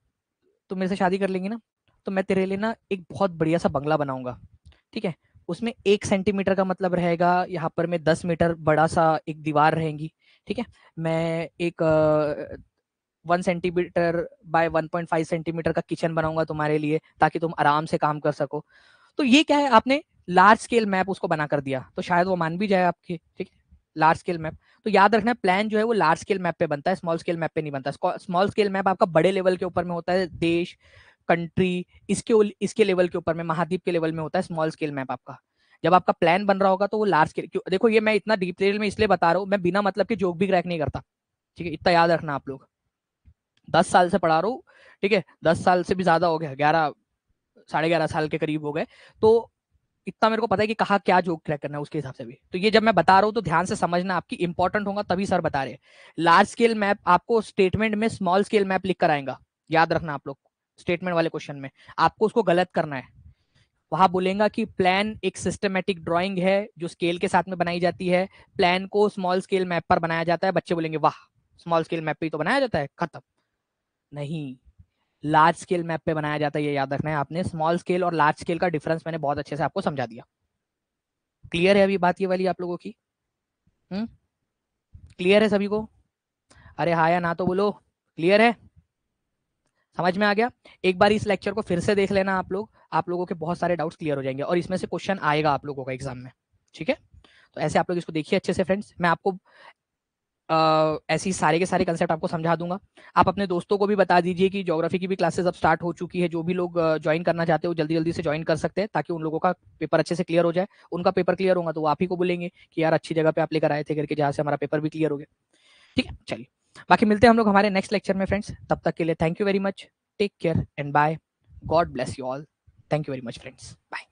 तुम मेरे से शादी कर लेंगी ना, तो मैं तेरे लिए ना एक बहुत बढ़िया सा बंगला बनाऊंगा, ठीक है, उसमें 1 सेंटीमीटर का मतलब रहेगा, यहाँ पर में 10 मीटर बड़ा सा एक दीवार रहेंगी, ठीक है, मैं एक 1 सेंटीमीटर बाय 1.5 सेंटीमीटर का किचन बनाऊंगा तुम्हारे लिए, ताकि तुम आराम से काम कर सको। तो ये क्या है, आपने लार्ज स्केल मैप उसको बना कर दिया, तो शायद वो मान भी जाए आपकी, ठीक है, लार्ज स्केल मैप। तो याद रखना, प्लान जो है वो लार्ज स्केल मैप पे बनता है, स्मॉल स्केल मैप पे नहीं बनता। स्मॉल स्केल मैप आपका बड़े लेवल के ऊपर में होता है, देश, कंट्री, इसके लेवल के ऊपर में, महाद्वीप के लेवल में होता है स्मॉल स्केल मैप आपका। जब आपका प्लान बन रहा होगा तो वो लार्ज स्केल, देखो ये मैं इतना डिटेल में इसलिए बता रहा हूँ, मैं बिना मतलब के जोक भी क्रैक नहीं करता, ठीक है, इतना याद रखना आप लोग। 10 साल से पढ़ा रहा हूँ, ठीक है, 10 साल से भी ज्यादा हो गया, 11 11.5 साल के करीब हो गए, तो इतना मेरे को पता है कि कहाँ क्या जोक क्रैक करना है उसके हिसाब से भी। तो ये जब मैं बता रहा हूँ तो ध्यान से समझना, आपकी इंपॉर्टेंट होगा तभी सर बता रहे हैं। लार्ज स्केल मैप आपको स्टेटमेंट में स्मॉल स्केल मैप लिख कर आएगा, याद रखना आप लोग, स्टेटमेंट वाले क्वेश्चन में आपको उसको गलत करना है। वहां बोलेगा कि प्लान एक सिस्टमेटिक ड्राइंग है जो स्केल के साथ में बनाई जाती है, प्लान को स्मॉल स्केल मैप पर बनाया जाता है, बच्चे बोलेंगे वाह स्मॉल स्केल मैप पे ही तो बनाया जाता है, खत्म। नहीं, लार्ज स्केल मैप पे बनाया जाता है, ये याद रखना है आपने। स्मॉल स्केल और लार्ज स्केल का डिफरेंस मैंने बहुत अच्छे से आपको समझा दिया। क्लियर है अभी बात ये वाली आप लोगों की? क्लियर है सभी को? अरे हाँ या ना तो बोलो, क्लियर है, समझ में आ गया? एक बार इस लेक्चर को फिर से देख लेना आप लोग, आप लोगों के बहुत सारे डाउट्स क्लियर हो जाएंगे और इसमें से क्वेश्चन आएगा आप लोगों का एग्जाम में, ठीक है? तो ऐसे आप लोग इसको देखिए अच्छे से फ्रेंड्स, मैं आपको ऐसी सारे के सारे कंसेप्ट आपको समझा दूंगा। आप अपने दोस्तों को भी बता दीजिए कि ज्योग्राफी की भी क्लासेस अब स्टार्ट हो चुकी है, जो भी लोग ज्वाइन करना चाहते हो जल्दी जल्दी से ज्वाइन कर सकते हैं, ताकि उन लोगों का पेपर अच्छे से क्लियर हो जाए। उनका पेपर क्लियर होगा तो वो आप ही को बोलेंगे कि यार अच्छी जगह पे आप लेकर आए थे करके, जहाँ से हमारा पेपर भी क्लियर हो गया, ठीक है? चलिए, बाकी मिलते हैं हम लोग हमारे नेक्स्ट लेक्चर में फ्रेंड्स, तब तक के लिए thank you very much, take care and bye, God bless you all, thank you very much friends, bye.